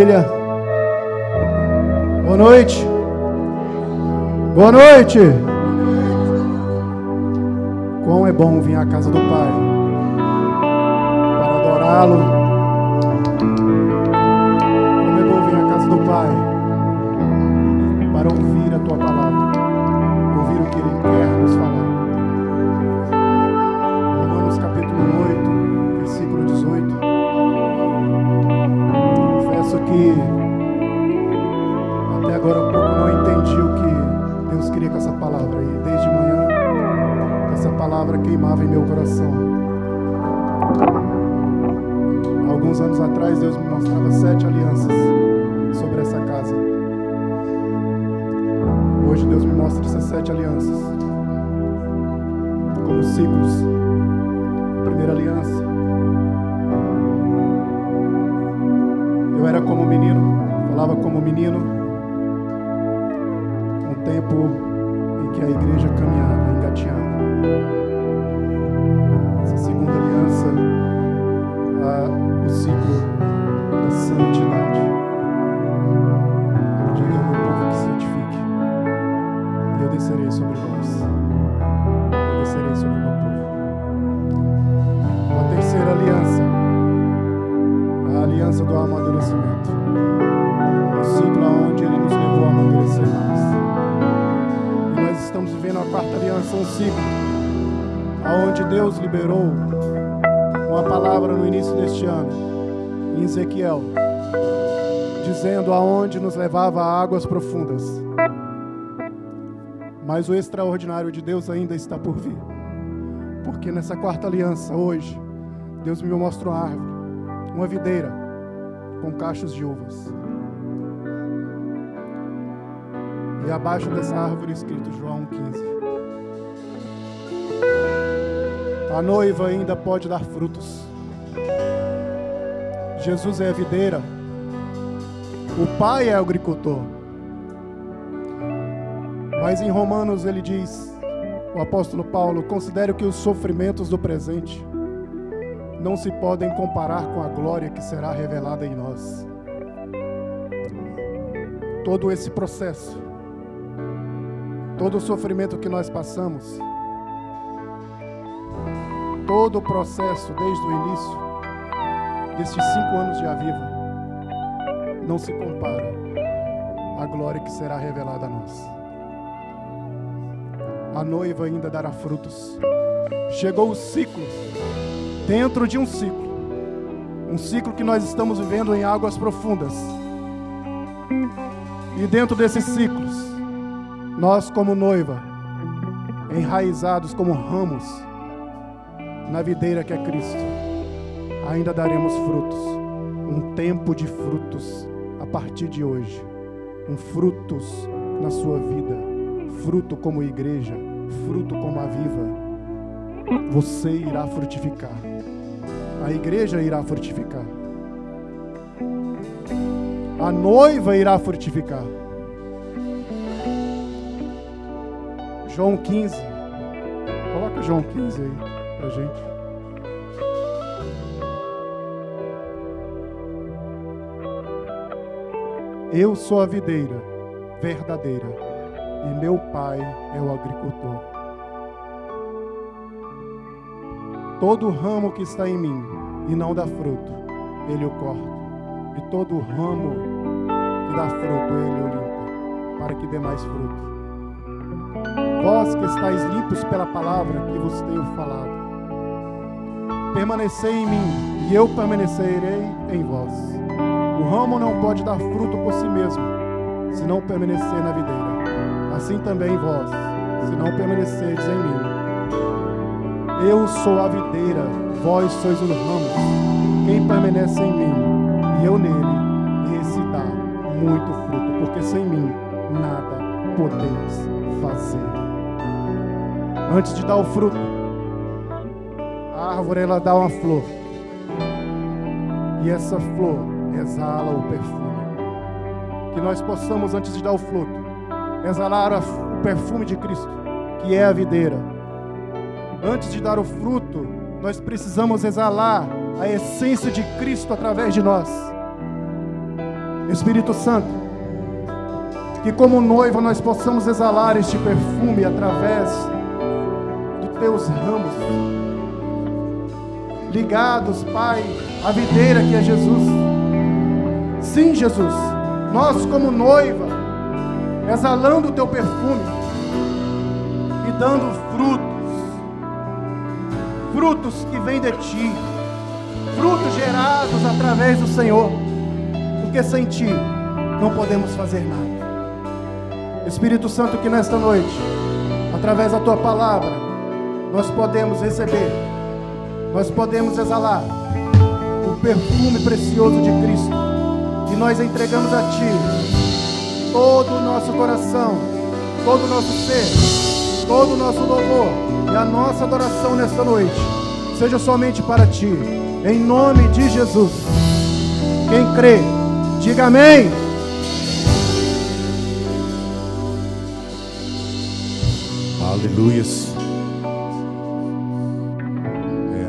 família. Boa noite. Boa noite. Quão é bom vir à casa do Pai para adorá-lo. Como é bom vir à casa do Pai para ouvir a tua palavra, ouvir o que Ele quer nos falar. Romanos capítulo 8, versículo 18. Confesso que até agora um pouco não entendi o que Deus queria com essa palavra, e desde manhã essa palavra queimava em meu coração. Há alguns anos atrás Deus me mostrava 7 alianças sobre essa casa. Hoje Deus me mostra essas 7 alianças como ciclos. A primeira aliança, eu era como menino, falava como menino, um tempo em que a igreja caminhava, engateava. Essa segunda aliança, o ciclo da santidade. Diga ao meu povo que se santifique, e eu descerei sobre vós. Eu descerei sobre o meu povo. A terceira aliança, a aliança do amadurecimento. Um ciclo onde Ele nos levou a amadurecer mais. E nós estamos vivendo a quarta aliança, um ciclo onde Deus liberou uma palavra no início deste ano, em Ezequiel, dizendo aonde nos levava a águas profundas. Mas o extraordinário de Deus ainda está por vir. Porque nessa quarta aliança, hoje, Deus me mostra uma árvore, uma videira, com cachos de uvas. E abaixo dessa árvore escrito João 15. A noiva ainda pode dar frutos. Jesus é a videira. O Pai é o agricultor. Mas em Romanos ele diz, o apóstolo Paulo, considere que os sofrimentos do presente não se podem comparar com a glória que será revelada em nós. Todo esse processo, todo o sofrimento que nós passamos, todo o processo desde o início destes 5 anos de Aviva não se compara à glória que será revelada a nós. A noiva ainda dará frutos. Chegou o ciclo, dentro de um ciclo que nós estamos vivendo em águas profundas. E dentro desses ciclos, nós como noiva, enraizados como ramos na videira que é Cristo, ainda daremos frutos. Um tempo de frutos a partir de hoje. Frutos na sua vida. Fruto como igreja. Fruto como Aviva. Você irá frutificar. A igreja irá frutificar. A noiva irá frutificar. João 15. Coloca João 15 aí pra gente. Eu sou a videira verdadeira e meu Pai é o agricultor. Todo ramo que está em mim e não dá fruto, Ele o corta. E todo ramo que dá fruto, Ele o limpa, para que dê mais fruto. Vós que estáis limpos pela palavra que vos tenho falado, permanecei em mim e eu permanecerei em vós. O ramo não pode dar fruto por si mesmo, se não permanecer na videira. Assim também vós, se não permanecerdes em mim. Eu sou a videira, vós sois os ramos. Quem permanece em mim e eu nele, esse dá muito fruto, porque sem mim nada podeis fazer. Antes de dar o fruto, a árvore ela dá uma flor. E essa flor exala o perfume. Que nós possamos, antes de dar o fruto, exalar o perfume de Cristo, que é a videira. Antes de dar o fruto, nós precisamos exalar a essência de Cristo através de nós. Espírito Santo, que como noiva nós possamos exalar este perfume através dos teus ramos, ligados, Pai, à videira que é Jesus. Sim, Jesus, nós como noiva, exalando o teu perfume e dando frutos que vêm de ti, frutos gerados através do Senhor, porque sem ti não podemos fazer nada. Espírito Santo, que nesta noite, através da tua palavra, nós podemos receber, nós podemos exalar o perfume precioso de Cristo, e nós entregamos a ti todo o nosso coração, todo o nosso ser, todo o nosso louvor e a nossa adoração nesta noite seja somente para ti, em nome de Jesus. Quem crê, diga amém. Aleluias.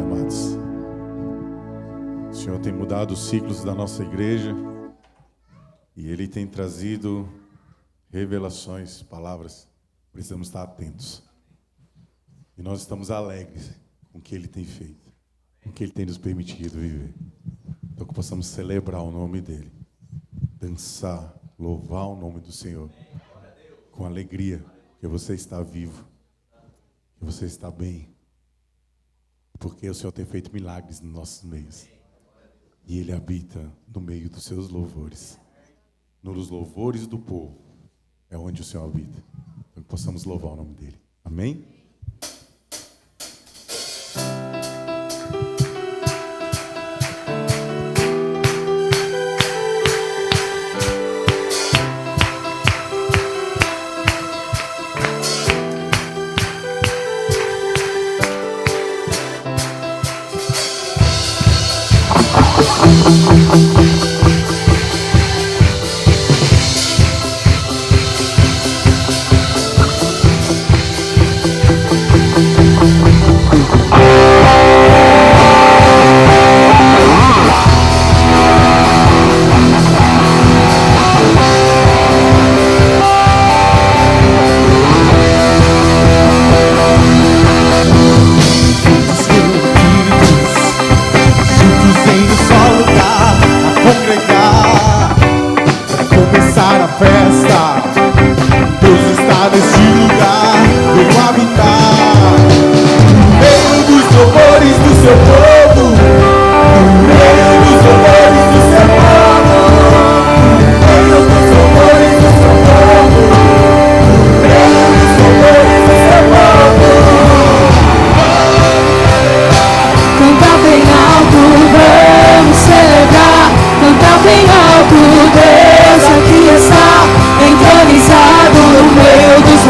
Amados, o Senhor tem mudado os ciclos da nossa igreja e Ele tem trazido revelações, palavras. Precisamos estar atentos. E nós estamos alegres com o que Ele tem feito, com o que Ele tem nos permitido viver. Então que possamos celebrar o nome dEle, dançar, louvar o nome do Senhor com alegria, porque você está vivo, que você está bem, porque o Senhor tem feito milagres nos nossos meios, e Ele habita no meio dos seus louvores, nos louvores do povo, é onde o Senhor habita. Então que possamos louvar o nome dEle. Amém? Deus aqui está, entronizado no meio dos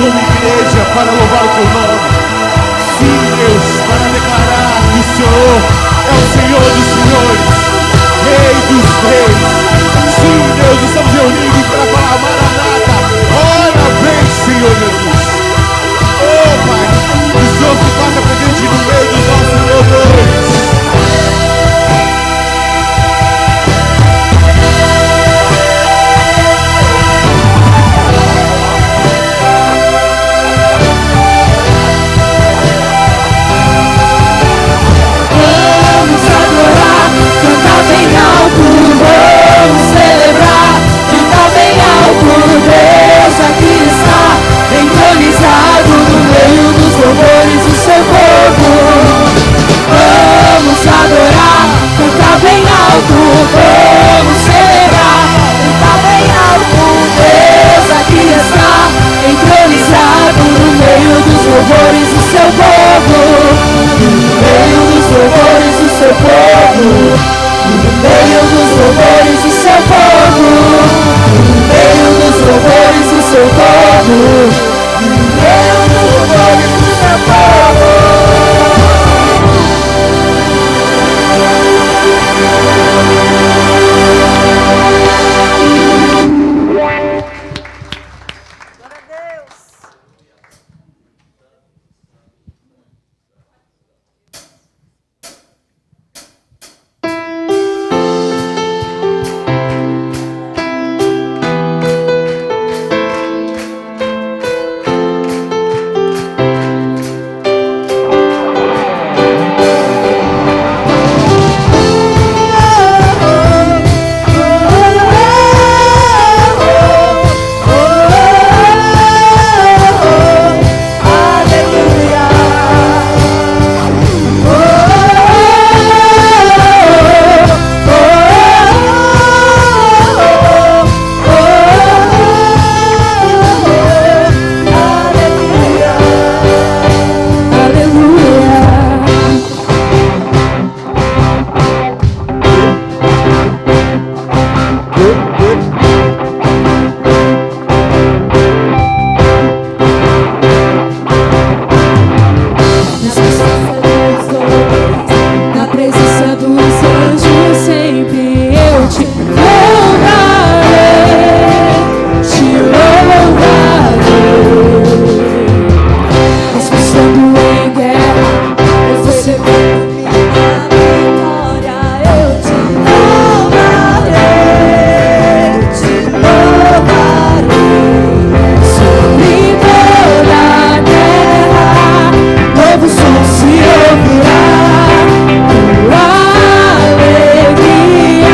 como igreja para louvar o teu nome. Sim, Deus, para declarar que o Senhor é o Senhor dos senhores, Rei dos reis. Sim, Deus, estamos reunidos para falar Maranata. Ora, vem, Senhor Jesus. Oh, Pai, que o Senhor se faça presente no meio dos nossos louvores. Alegria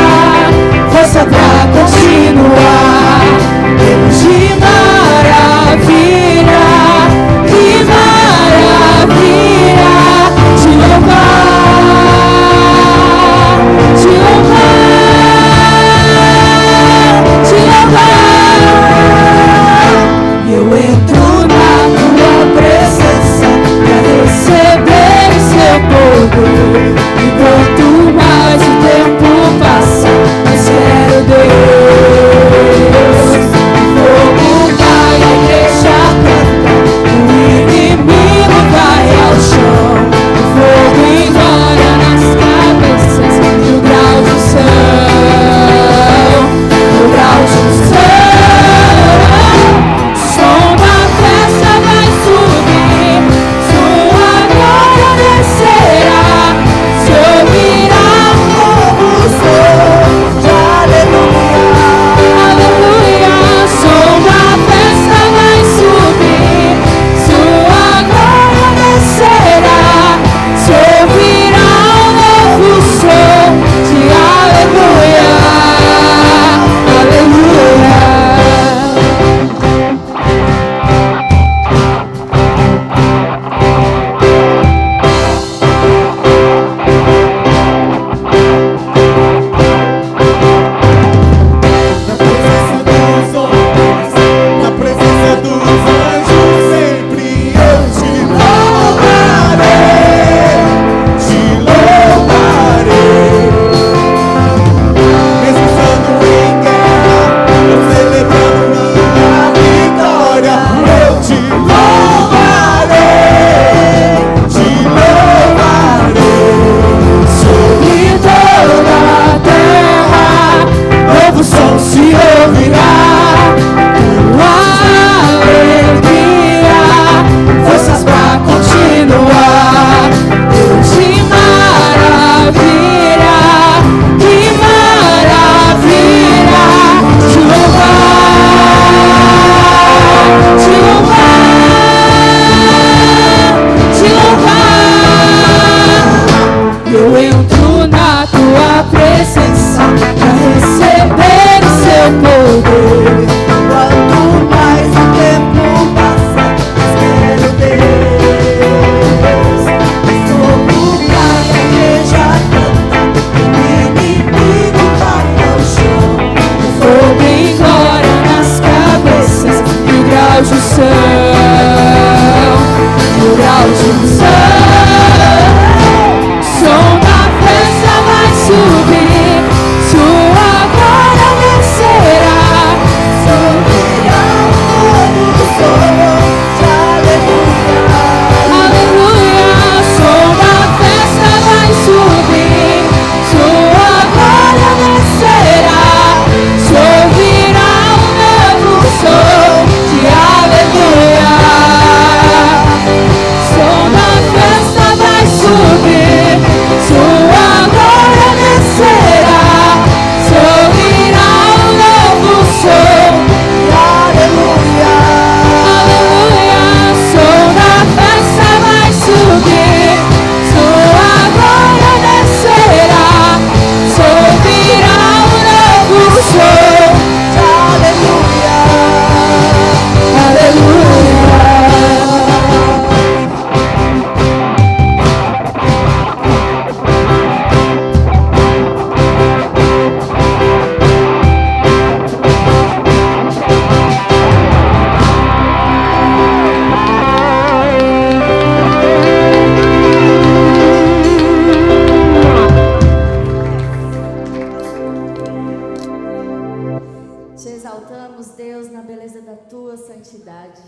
santidade.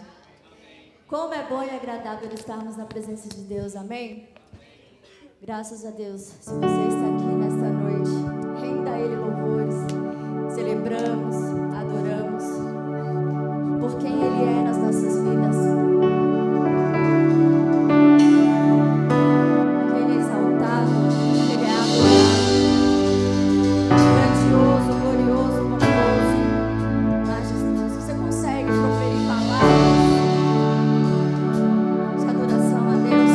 Como é bom e agradável estarmos na presença de Deus, amém? Graças a Deus, se você está aqui nesta noite, renda a Ele louvores, celebramos, adoramos, por quem Ele é nas nossas vidas. Porque Ele é exaltado, porque Ele é adorado, grandioso, glorioso, pomposo, majestoso. Você consegue proferir palavras de adoração a Deus?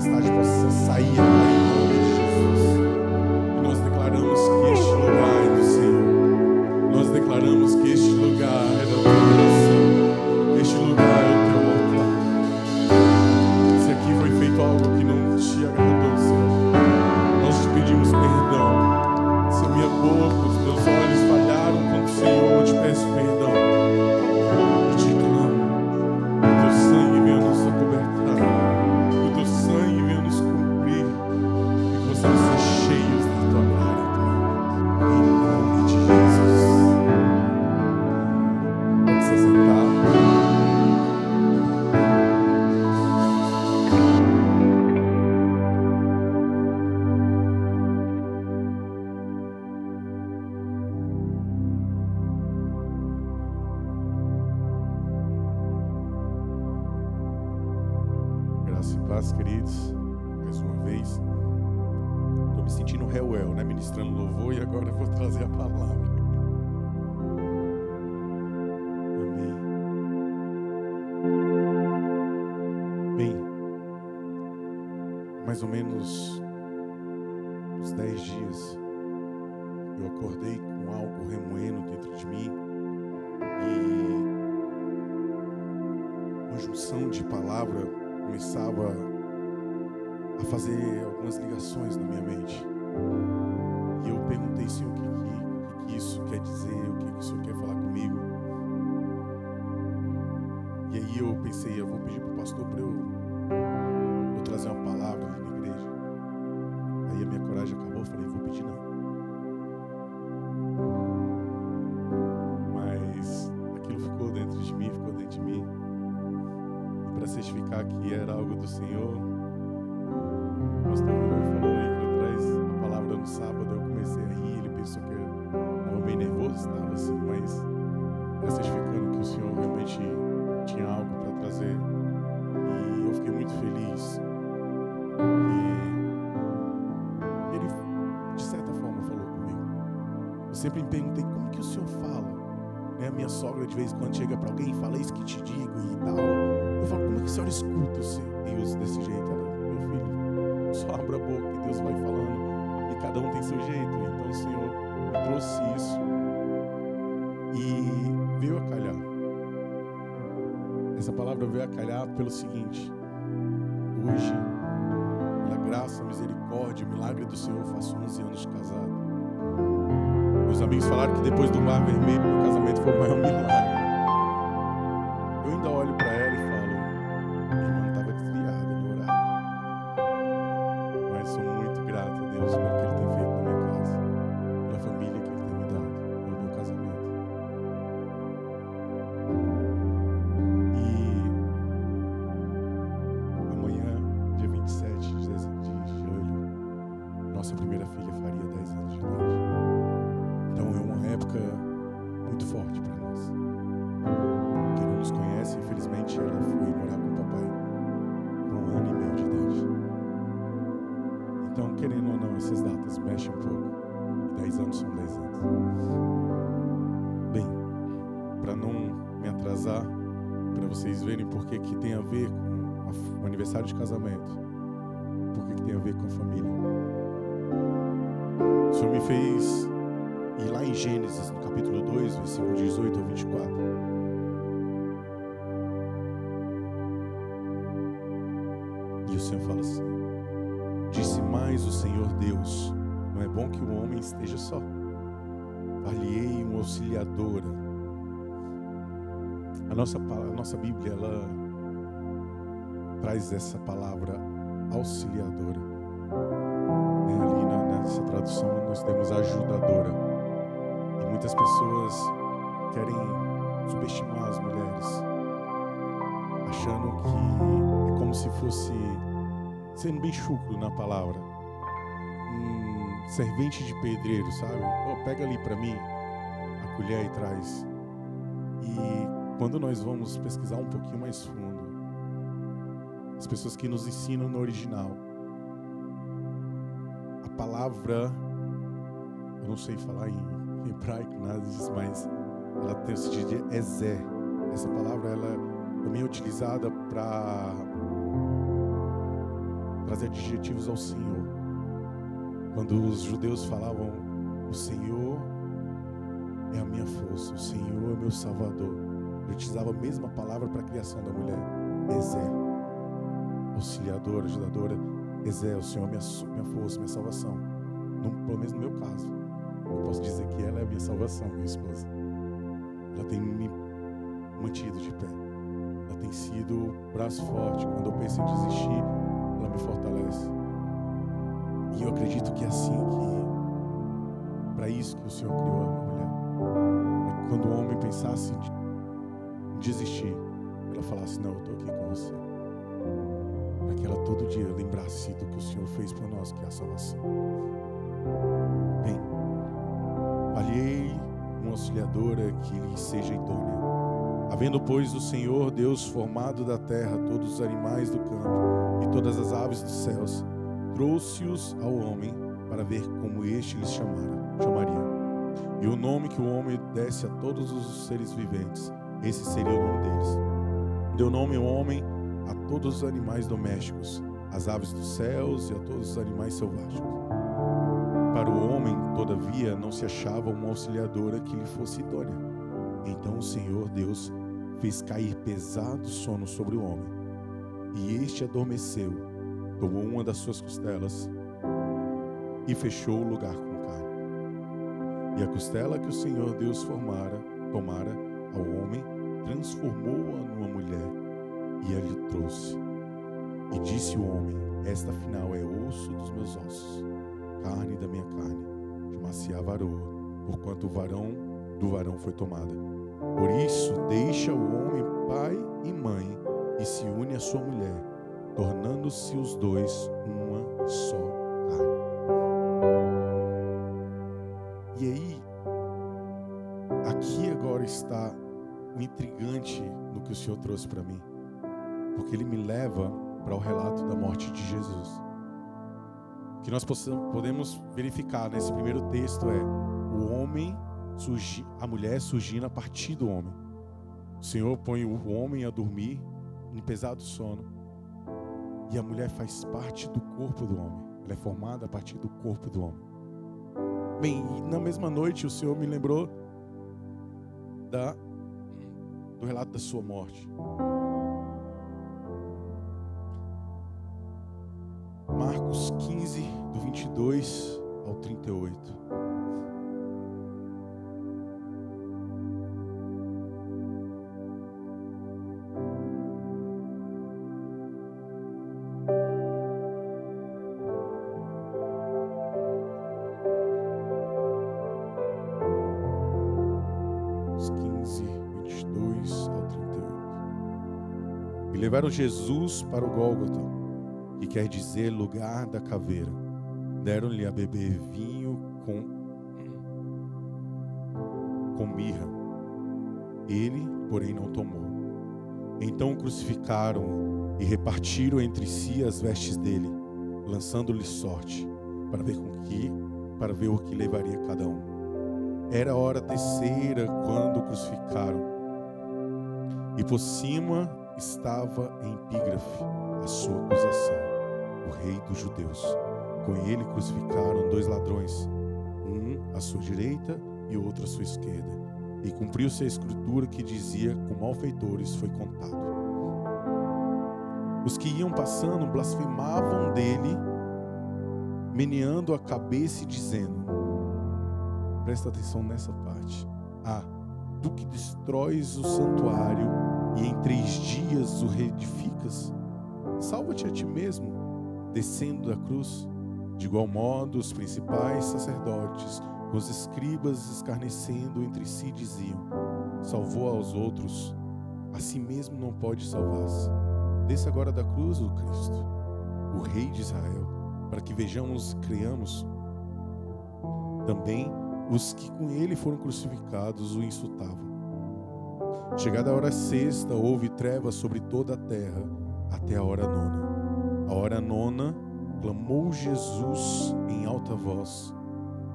tempestade possa sair agora em nome de Jesus. E nós declaramos que este lugar é do Senhor. Nós declaramos que este lugar é da tua oração. Este lugar é o teu altar. Se aqui foi feito algo que não te agradou, Senhor, nós te pedimos perdão. Se a minha boca, os meus olhos falharam contra o Senhor, eu te peço perdão. E te clamo, que o teu sangue venha nos acobertar, que o teu sangue venha nos cobrir, e que possamos ser cheios da tua glória, Pai. Em nome de Jesus. Pode se sentar. Graça e paz, queridos. Mais uma vez, estou me sentindo Reuel, né? Ministrando louvor, e agora eu vou trazer a palavra. Amém. Bem, mais ou menos uns 10 dias, eu acordei com algo remoendo dentro de mim e uma junção de palavra começava a fazer algumas ligações na minha mente. E eu perguntei, Senhor, o que isso quer dizer, o que o Senhor quer falar comigo. E aí eu pensei, eu vou pedir para o pastor para eu trazer uma palavra ali na igreja. Aí a minha coragem acabou, eu falei, vou pedir não. Mas aquilo ficou dentro de mim, para certificar que era algo do Senhor. O pastor falou aí que eu traz a palavra no sábado, eu comecei a rir, ele pensou que eu estava bem nervoso, estava assim, mas era certificando que o Senhor realmente tinha algo para trazer. E eu fiquei muito feliz que ele, de certa forma, falou comigo. Eu sempre me perguntei, como que o Senhor fala? A minha sogra de vez em quando chega para alguém e fala, isso que te digo e tal. Eu falo, como é que a senhora escuta o seu Deus desse jeito? Ela, meu filho, só abra a boca que Deus vai falando. E cada um tem seu jeito. Então o Senhor me trouxe isso e veio a calhar. Essa palavra veio a calhar pelo seguinte: hoje, pela graça, misericórdia, o milagre do Senhor, eu faço 11 anos de casado. Meus amigos falaram que depois do Mar Vermelho, meu casamento foi o maior milagre. Eu ainda olho para ela e falo, minha irmã estava desviada no horário. Mas sou muito grato a Deus pelo que Ele tem feito na minha casa, pela família que Ele tem me dado, pelo meu casamento. E amanhã, dia 27 de julho, nossa primeira filha faria 10 anos de idade. Então é uma época muito forte para nós. Quem não nos conhece, infelizmente, ela foi morar com o papai com 1 ano e meio de idade. Então, querendo ou não, essas datas mexem um pouco. E 10 anos são 10 anos. Bem, para não me atrasar, para vocês verem por que tem a ver com o aniversário de casamento, por que tem a ver com a família. O Senhor me fez ir lá em Gênesis, no capítulo 2, versículo 18 ao 24. E o Senhor fala assim: disse mais o Senhor Deus, não é bom que o homem esteja só. Far-lhe-ei uma auxiliadora. A nossa Bíblia, ela traz essa palavra auxiliadora. Ali nessa tradução nós temos ajudadora. E muitas pessoas querem subestimar as mulheres, achando que é como se fosse, sendo bem chucro na palavra, um servente de pedreiro, sabe? Pega ali para mim a colher e traz. E quando nós vamos pesquisar um pouquinho mais fundo, as pessoas que nos ensinam no original, a palavra, eu não sei falar em hebraico, nada disso, mas ela tem o sentido de ezer. Essa palavra, ela também é utilizada para trazer adjetivos ao Senhor. Quando os judeus falavam, o Senhor é a minha força, o Senhor é o meu Salvador, eu utilizava a mesma palavra para a criação da mulher. Ezé, auxiliadora, ajudadora. Ezé, o Senhor é minha força, minha salvação. Pelo menos no meu caso, eu posso dizer que ela é a minha salvação, minha esposa. Ela tem me mantido de pé. Ela tem sido o braço forte. Quando eu penso em desistir, ela me fortalece. E eu acredito que é assim para isso que o Senhor criou a mulher. É quando o homem pensasse em desistir, ela falasse, não, eu estou aqui com você. Para que ela todo dia lembrasse do que o Senhor fez por nós, que é a salvação. Bem, falhei uma auxiliadora que lhe seja idônea. Havendo, pois, o Senhor Deus formado da terra todos os animais do campo e todas as aves dos céus, trouxe-os ao homem para ver como este lhes chamaria. E o nome que o homem desse a todos os seres viventes, esse seria o nome deles. Deu nome ao homem a todos os animais domésticos, às aves dos céus e a todos os animais selváticos. Para o homem, todavia, não se achava uma auxiliadora que lhe fosse idônea. Então o Senhor Deus fez cair pesado sono sobre o homem, e este adormeceu, tomou uma das suas costelas e fechou o lugar com carne. E a costela que o Senhor Deus tomara ao homem, transformou-a numa mulher e a lhe trouxe. E disse o homem, esta afinal é osso dos meus ossos, carne da minha carne, chamar-se-á varoa, porquanto do varão foi tomada. Por isso deixa o homem pai e mãe e se une à sua mulher, tornando-se os dois uma só carne. E aí, aqui agora está o intrigante no que o Senhor trouxe para mim, porque ele me leva para o relato da morte de Jesus. O que nós podemos verificar nesse primeiro texto é a mulher surgindo a partir do homem. O Senhor põe o homem a dormir em pesado sono, e a mulher faz parte do corpo do homem. Ela é formada a partir do corpo do homem. Bem, e na mesma noite o Senhor me lembrou do relato da sua morte. Marcos 15, do 22 ao 38. Levaram Jesus para o Gólgota, que quer dizer lugar da caveira. Deram-lhe a beber vinho com mirra. Ele, porém, não tomou. Então o crucificaram e repartiram entre si as vestes dele, lançando-lhe sorte, para ver o que levaria cada um. Era a hora terceira quando o crucificaram, e por cima estava em epígrafe a sua acusação, o rei dos judeus. Com ele crucificaram 2 ladrões, um à sua direita e outro à sua esquerda. E cumpriu-se a escritura que dizia, com malfeitores foi contado. Os que iam passando blasfemavam dele, meneando a cabeça e dizendo, presta atenção nessa parte, tu que destróis o santuário e em 3 dias o reedificas, salva-te a ti mesmo, descendo da cruz. De igual modo, os principais sacerdotes, os escribas escarnecendo entre si diziam, salvou aos outros, a si mesmo não pode salvar-se. Desça agora da cruz o Cristo, o Rei de Israel, para que vejamos e creiamos. Também os que com ele foram crucificados o insultavam. Chegada a hora sexta, houve trevas sobre toda a terra, até a hora nona. A hora nona, clamou Jesus em alta voz,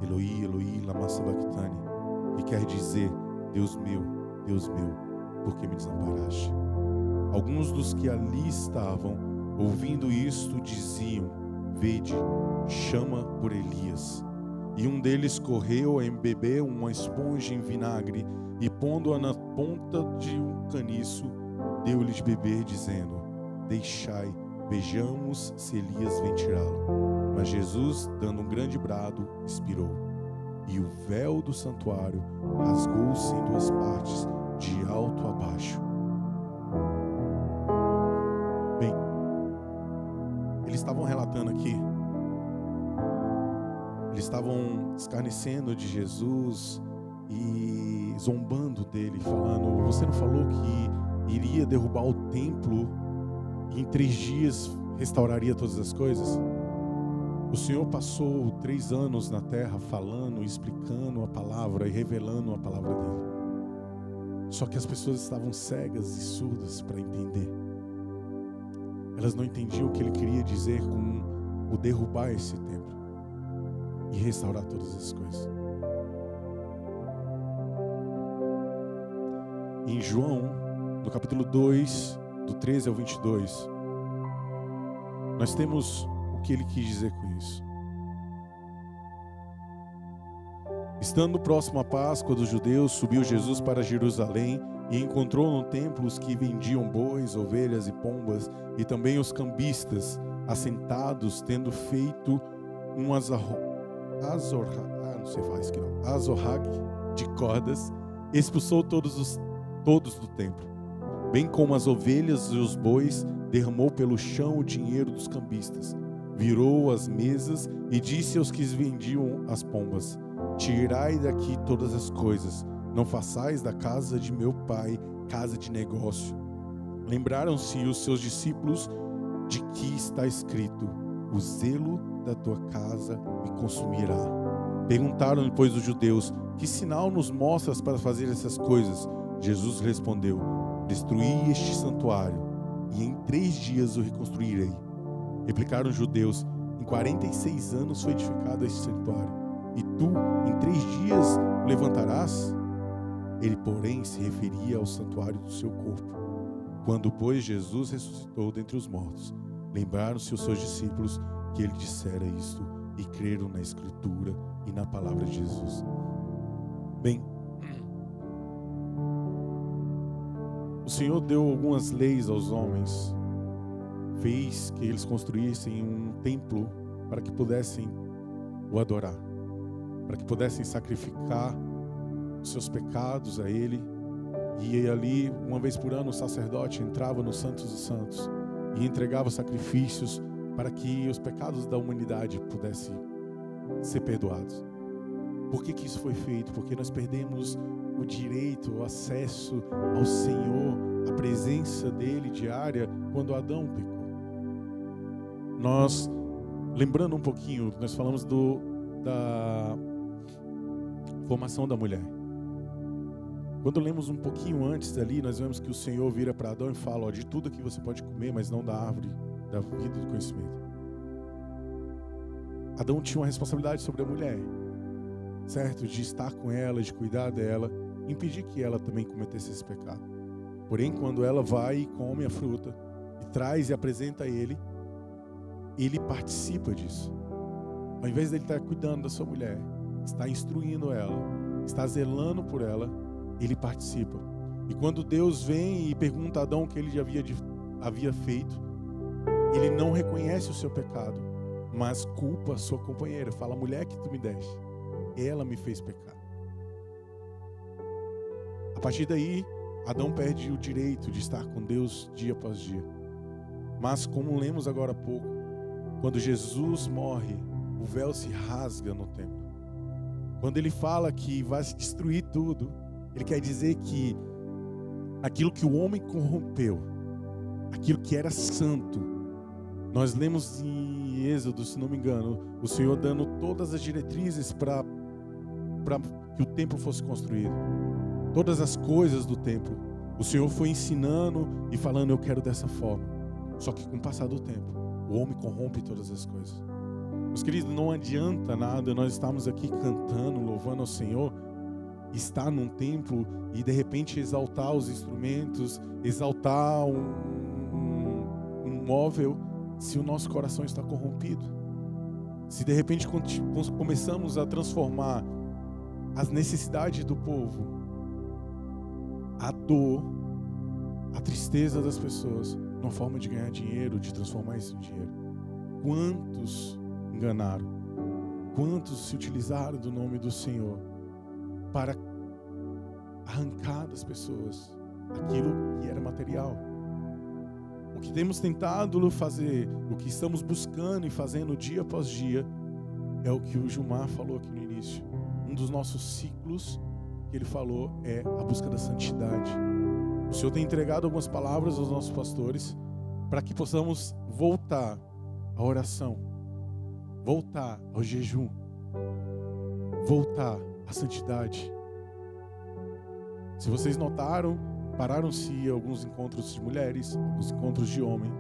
Eloi, Eloi, lama sabachthani, que quer dizer, Deus meu, por que me desamparaste? Alguns dos que ali estavam Ouvindo isto, diziam: vede, chama por Elias. E um deles correu a embeber uma esponja em vinagre e, pondo-a na ponta de um caniço, deu-lhes de beber, dizendo: deixai, vejamos se Elias vem tirá-lo. Mas Jesus, dando um grande brado, expirou. E o véu do santuário rasgou-se em duas partes, de alto a baixo. Bem, eles estavam relatando aqui, eles estavam escarnecendo de Jesus e zombando dele, falando: você não falou que iria derrubar o templo e em 3 dias restauraria todas as coisas? O Senhor passou 3 anos na terra falando, explicando a palavra e revelando a palavra dele. Só que as pessoas estavam cegas e surdas para entender. Elas não entendiam o que ele queria dizer com o derrubar esse templo e restaurar todas as coisas. Em João, no capítulo 2, do 13 ao 22, nós temos o que ele quis dizer com isso. Estando próximo à Páscoa dos judeus, subiu Jesus para Jerusalém e encontrou no templo os que vendiam bois, ovelhas e pombas, e também os cambistas, assentados, tendo feito um azorrague de cordas, expulsou todos do templo, bem como as ovelhas e os bois, derramou pelo chão o dinheiro dos cambistas, virou as mesas e disse aos que vendiam as pombas: tirai daqui todas as coisas, não façais da casa de meu pai casa de negócio. Lembraram-se os seus discípulos de que está escrito: o zelo da tua casa me consumirá. Perguntaram, pois, os judeus: que sinal nos mostras para fazer essas coisas? Jesus respondeu: destruí este santuário e em 3 dias o reconstruirei. Replicaram os judeus: em 46 anos foi edificado este santuário, e tu em 3 dias o levantarás? Ele, porém, se referia ao santuário do seu corpo. Quando, pois, Jesus ressuscitou dentre os mortos, lembraram-se os seus discípulos que ele dissera isto, e creram na Escritura e na palavra de Jesus. Bem, o Senhor deu algumas leis aos homens, fez que eles construíssem um templo para que pudessem o adorar, para que pudessem sacrificar os seus pecados a Ele. E ali, uma vez por ano, o sacerdote entrava no Santos dos Santos e entregava sacrifícios para que os pecados da humanidade pudessem ser perdoados. Por que isso foi feito? Porque nós perdemos o direito, o acesso ao Senhor, a presença dele diária quando Adão pecou. Nós, lembrando um pouquinho, nós falamos da formação da mulher. Quando lemos um pouquinho antes ali, nós vemos que o Senhor vira para Adão e fala: ó, de tudo que você pode comer, mas não da árvore da vida e do conhecimento. Adão tinha uma responsabilidade sobre a mulher, certo? De estar com ela, de cuidar dela, impedir que ela também cometesse esse pecado. Porém, quando ela vai e come a fruta, e traz e apresenta a ele participa disso. Ao invés dele estar cuidando da sua mulher, está instruindo ela, está zelando por ela, ele participa. E quando Deus vem e pergunta a Adão o que ele havia feito, ele não reconhece o seu pecado, mas culpa a sua companheira. Fala: a mulher que tu me deste, ela me fez pecar. A partir daí, Adão perde o direito de estar com Deus dia após dia. Mas, como lemos agora há pouco, quando Jesus morre, o véu se rasga no templo. Quando ele fala que vai se destruir tudo, ele quer dizer que aquilo que o homem corrompeu, aquilo que era santo, nós lemos em Êxodo, se não me engano, o Senhor dando todas as diretrizes para que o templo fosse construído. Todas as coisas do templo, o Senhor foi ensinando e falando: eu quero dessa forma. Só que com o passar do tempo, o homem corrompe todas as coisas. Meus queridos, não adianta nada nós estarmos aqui cantando, louvando ao Senhor, estar num templo e de repente exaltar os instrumentos, exaltar um móvel, se o nosso coração está corrompido. Se de repente começamos a transformar as necessidades do povo, a dor, a tristeza das pessoas, numa forma de ganhar dinheiro, de transformar isso em dinheiro. Quantos enganaram? Quantos se utilizaram do nome do Senhor para arrancar das pessoas aquilo que era material? O que temos tentado fazer, o que estamos buscando e fazendo dia após dia, é o que o Gilmar falou aqui no início. Um dos nossos ciclos que ele falou é a busca da santidade. O Senhor tem entregado algumas palavras aos nossos pastores para que possamos voltar à oração, voltar ao jejum, voltar à santidade. Se vocês notaram, pararam-se alguns encontros de mulheres, alguns encontros de homem,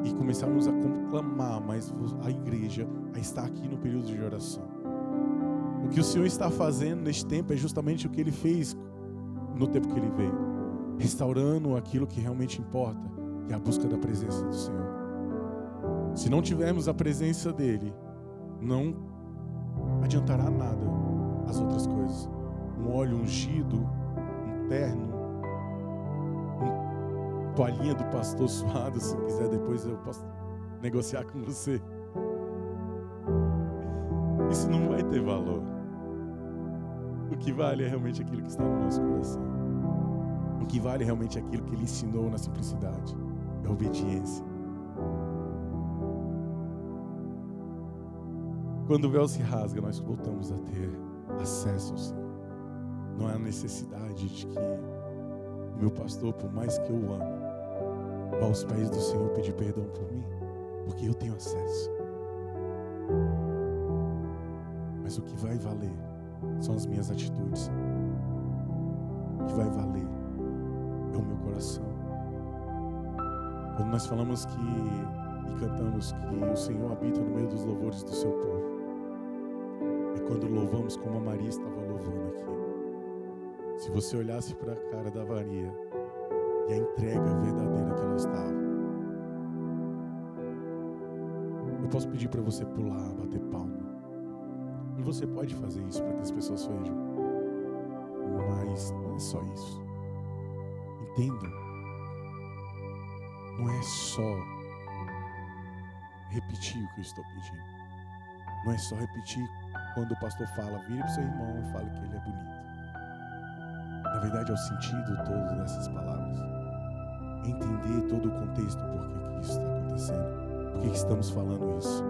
e começamos a conclamar mais a igreja a estar aqui no período de oração. O que o Senhor está fazendo neste tempo é justamente o que Ele fez no tempo que Ele veio, restaurando aquilo que realmente importa, que é a busca da presença do Senhor. Se não tivermos a presença dEle, não adiantará nada as outras coisas. Um óleo ungido, um terno, toalhinha do pastor suado, se quiser depois eu posso negociar com você. Isso não vai ter valor. O que vale é realmente aquilo que está no nosso coração. O que vale é realmente aquilo que Ele ensinou na simplicidade. É a obediência. Quando o véu se rasga, nós voltamos a ter acesso ao Senhor. Não há necessidade de que o meu pastor, por mais que eu o ame, vá aos pés do Senhor pedir perdão por mim, porque eu tenho acesso. Mas o que vai valer são as minhas atitudes. O que vai valer é o meu coração. Quando nós falamos e cantamos que o Senhor habita no meio dos louvores do seu povo, é quando louvamos como a Maria estava louvando aqui. Se você olhasse para a cara da Maria e a entrega verdadeira que ela estava, eu posso pedir para você pular, bater palma. E você pode fazer isso para que as pessoas vejam. Mas não é só isso. Entendam. Não é só repetir o que eu estou pedindo. Não é só repetir quando o pastor fala, vire para o seu irmão e fale que ele é bonito. Na verdade é o sentido todo dessas palavras. É entender todo o contexto por que isso está acontecendo. Por que estamos falando isso.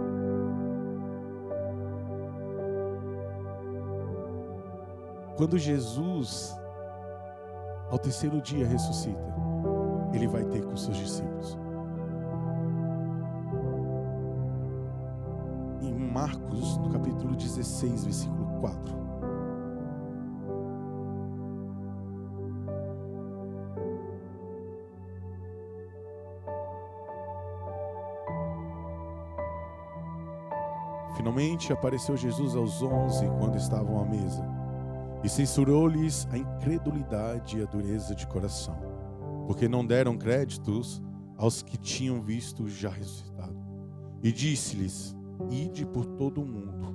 Quando Jesus, ao terceiro dia, ressuscita, Ele vai ter com seus discípulos. Em Marcos, no capítulo 16, versículo 4. Finalmente apareceu Jesus aos 11 quando estavam à mesa. E censurou-lhes a incredulidade e a dureza de coração, porque não deram créditos aos que tinham visto já ressuscitado. E disse-lhes, ide por todo o mundo,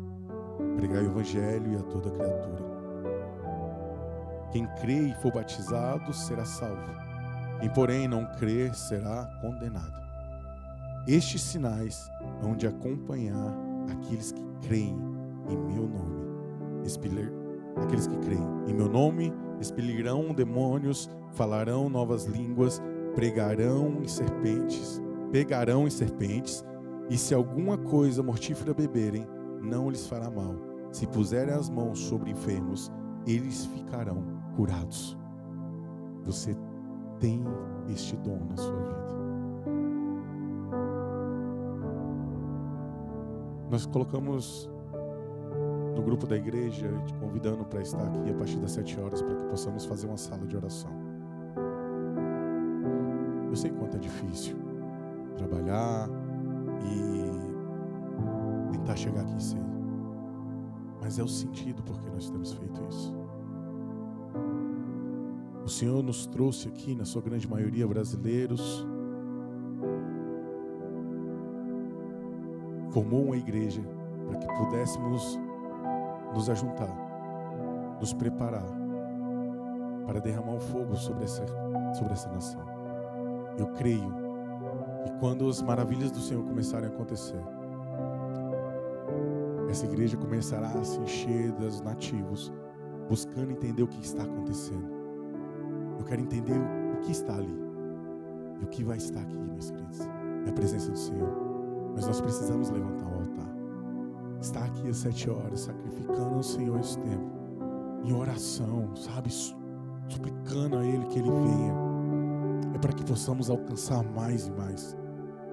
pregai o evangelho e a toda criatura. Quem crê e for batizado será salvo, quem porém não crer será condenado. Estes sinais hão de acompanhar aqueles que creem em meu nome. Aqueles que creem em meu nome expelirão demônios, falarão novas línguas, pegarão em serpentes, e se alguma coisa mortífera beberem, não lhes fará mal. Se puserem as mãos sobre enfermos, eles ficarão curados. Você tem este dom na sua vida. Nós colocamos no grupo da igreja, te convidando para estar aqui a partir das 7 horas, para que possamos fazer uma sala de oração. Eu sei quanto é difícil trabalhar e tentar chegar aqui cedo, mas é o sentido porque nós temos feito isso. O Senhor nos trouxe aqui, na sua grande maioria, brasileiros, formou uma igreja para que pudéssemos nos ajuntar, nos preparar para derramar um fogo sobre essa nação. Eu creio que quando as maravilhas do Senhor começarem a acontecer, essa igreja começará a se encher dos nativos, buscando entender o que está acontecendo. Eu quero entender o que está ali e o que vai estar aqui, meus queridos. É a presença do Senhor. Mas nós precisamos levantar o altar. Estar aqui às 7 horas, sacrificando ao Senhor esse tempo, em oração, sabe? Suplicando a Ele que Ele venha. É para que possamos alcançar mais e mais.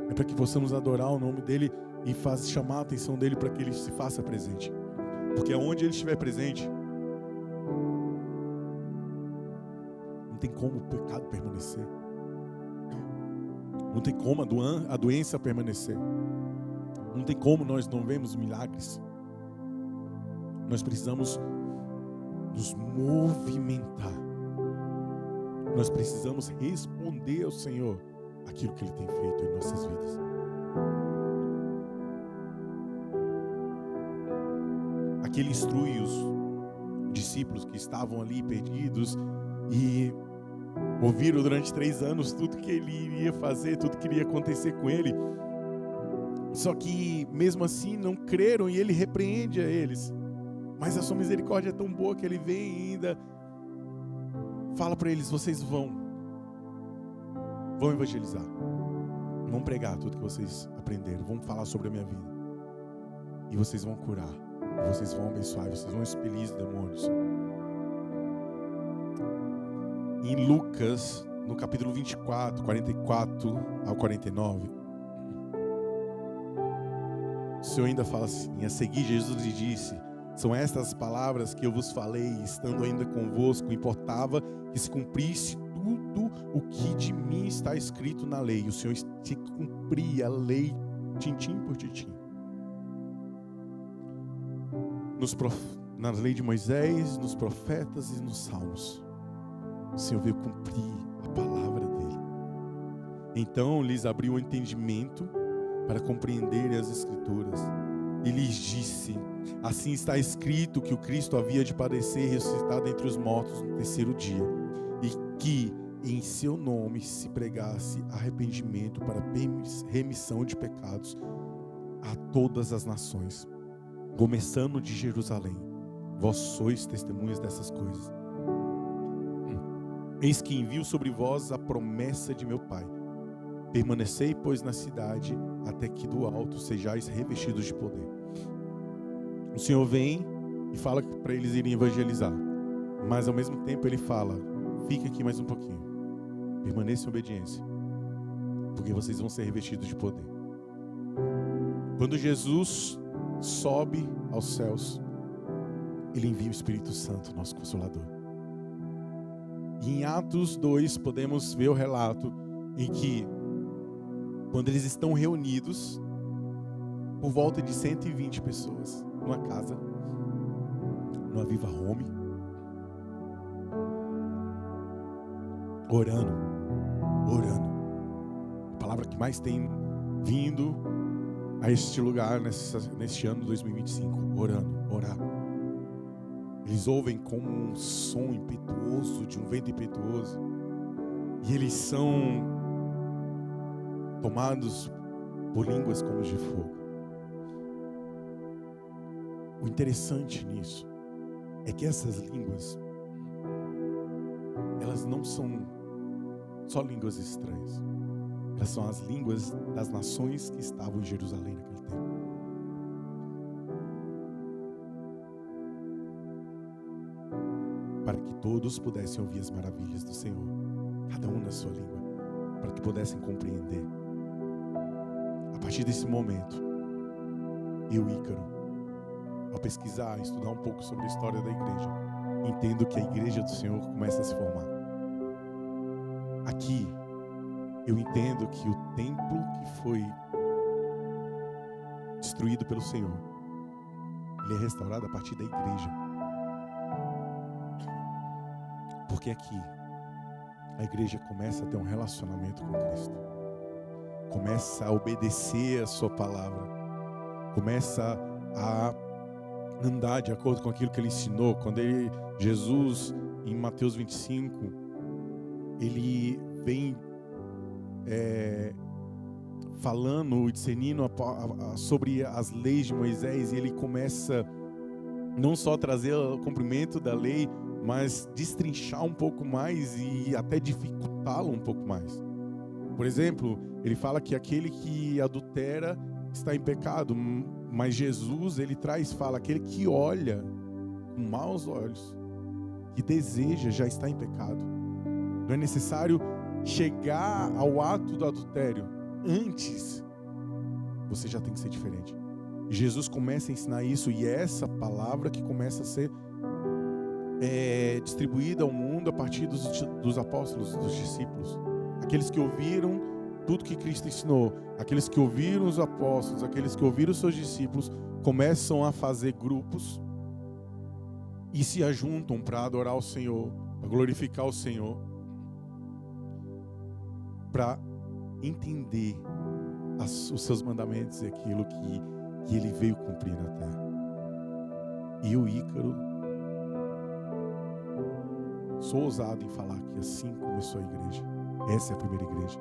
É para que possamos adorar o nome dEle e chamar a atenção dEle para que Ele se faça presente. Porque aonde Ele estiver presente, não tem como o pecado permanecer. Não tem como a doença permanecer. Não tem como nós não vemos milagres. Nós precisamos nos movimentar. Nós precisamos responder ao Senhor aquilo que Ele tem feito em nossas vidas. Aquele instrui os discípulos que estavam ali perdidos e ouviram durante 3 anos tudo que Ele iria fazer, tudo que iria acontecer com Ele. Só que mesmo assim não creram e Ele repreende a eles. Mas a sua misericórdia é tão boa que Ele vem e ainda fala para eles: vocês vão evangelizar, vão pregar tudo que vocês aprenderam, vão falar sobre a minha vida, e vocês vão curar, vocês vão abençoar, vocês vão expelir os demônios. Em Lucas, no capítulo 24, 44 ao 49, o Senhor ainda fala assim: a seguir Jesus lhe disse: são estas as palavras que eu vos falei, estando ainda convosco. Importava que se cumprisse tudo o que de mim está escrito na lei. O Senhor te cumpria a lei, tintim por tintim. Na lei de Moisés, nos profetas e nos salmos, o Senhor veio cumprir a palavra dele. Então lhes abriu o entendimento para compreenderem as Escrituras. E lhes disse: assim está escrito que o Cristo havia de padecer e ressuscitar dentre os mortos no 3º dia, e que em seu nome se pregasse arrependimento para remissão de pecados a todas as nações, começando de Jerusalém. Vós sois testemunhas dessas coisas. Eis que envio sobre vós a promessa de meu Pai. Permanecei, pois, na cidade, até que do alto sejais revestidos de poder. O Senhor vem e fala para eles irem evangelizar, mas ao mesmo tempo Ele fala: fiquem aqui mais um pouquinho, permaneçam em obediência, porque vocês vão ser revestidos de poder. Quando Jesus sobe aos céus, Ele envia o Espírito Santo, nosso Consolador. E em Atos 2 podemos ver o relato em que, quando eles estão reunidos, por volta de 120 pessoas, numa casa, numa Viva Home, orando. A palavra que mais tem vindo a este lugar neste ano 2025, orar. Eles ouvem como um som impetuoso, de um vento impetuoso, e eles são tomados por línguas como de fogo. O interessante nisso é que essas línguas, elas não são só línguas estranhas. Elas são as línguas das nações que estavam em Jerusalém naquele tempo. Para que todos pudessem ouvir as maravilhas do Senhor, cada um na sua língua, para que pudessem compreender. A partir desse momento, eu, Ícaro, ao pesquisar, estudar um pouco sobre a história da igreja, entendo que a igreja do Senhor começa a se formar. Aqui, eu entendo que o templo que foi destruído pelo Senhor, ele é restaurado a partir da igreja. Porque aqui, a igreja começa a ter um relacionamento com Cristo. Começa a obedecer a sua palavra. começa a andar de acordo com aquilo que ele ensinou. Quando Jesus, em Mateus 25, ele vem falando e discernindo sobre as leis de Moisés, e ele começa não só a trazer o cumprimento da lei, mas destrinchar um pouco mais e até dificultá-lo um pouco mais. Por exemplo, ele fala que aquele que adultera está em pecado, mas Jesus, ele fala, aquele que olha com maus olhos, que deseja, já está em pecado. Não é necessário chegar ao ato do adultério. Antes, você já tem que ser diferente. Jesus começa a ensinar isso, e é essa palavra que começa a ser distribuída ao mundo a partir dos apóstolos, dos discípulos. Aqueles que ouviram tudo que Cristo ensinou, aqueles que ouviram os apóstolos, aqueles que ouviram os seus discípulos, começam a fazer grupos e se ajuntam para adorar o Senhor, para glorificar o Senhor, para entender os seus mandamentos e aquilo que ele veio cumprir na terra. E eu, Ícaro, sou ousado em falar que assim começou a igreja. Essa é a primeira igreja.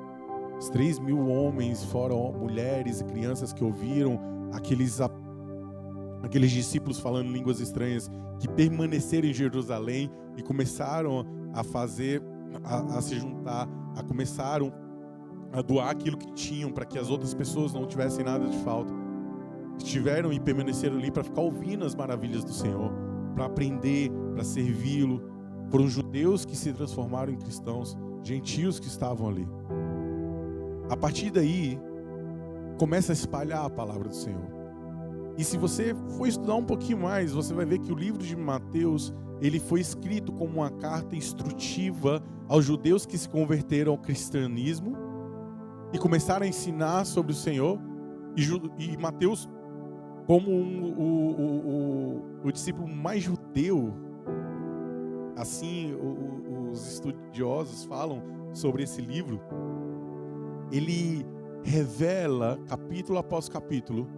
Os 3.000 homens, fora mulheres e crianças que ouviram aqueles discípulos falando línguas estranhas, que permaneceram em Jerusalém e começaram a se juntar, começaram a doar aquilo que tinham para que as outras pessoas não tivessem nada de falta. Estiveram e permaneceram ali para ficar ouvindo as maravilhas do Senhor, para aprender, para servi-lo. Foram judeus que se transformaram em cristãos, gentios que estavam ali. A partir daí, começa a espalhar a palavra do Senhor. E se você for estudar um pouquinho mais, você vai ver que o livro de Mateus, ele foi escrito como uma carta instrutiva aos judeus que se converteram ao cristianismo e começaram a ensinar sobre o Senhor. E Mateus, como o discípulo mais judeu, assim os estudiosos falam sobre esse livro, ele revela, capítulo após capítulo,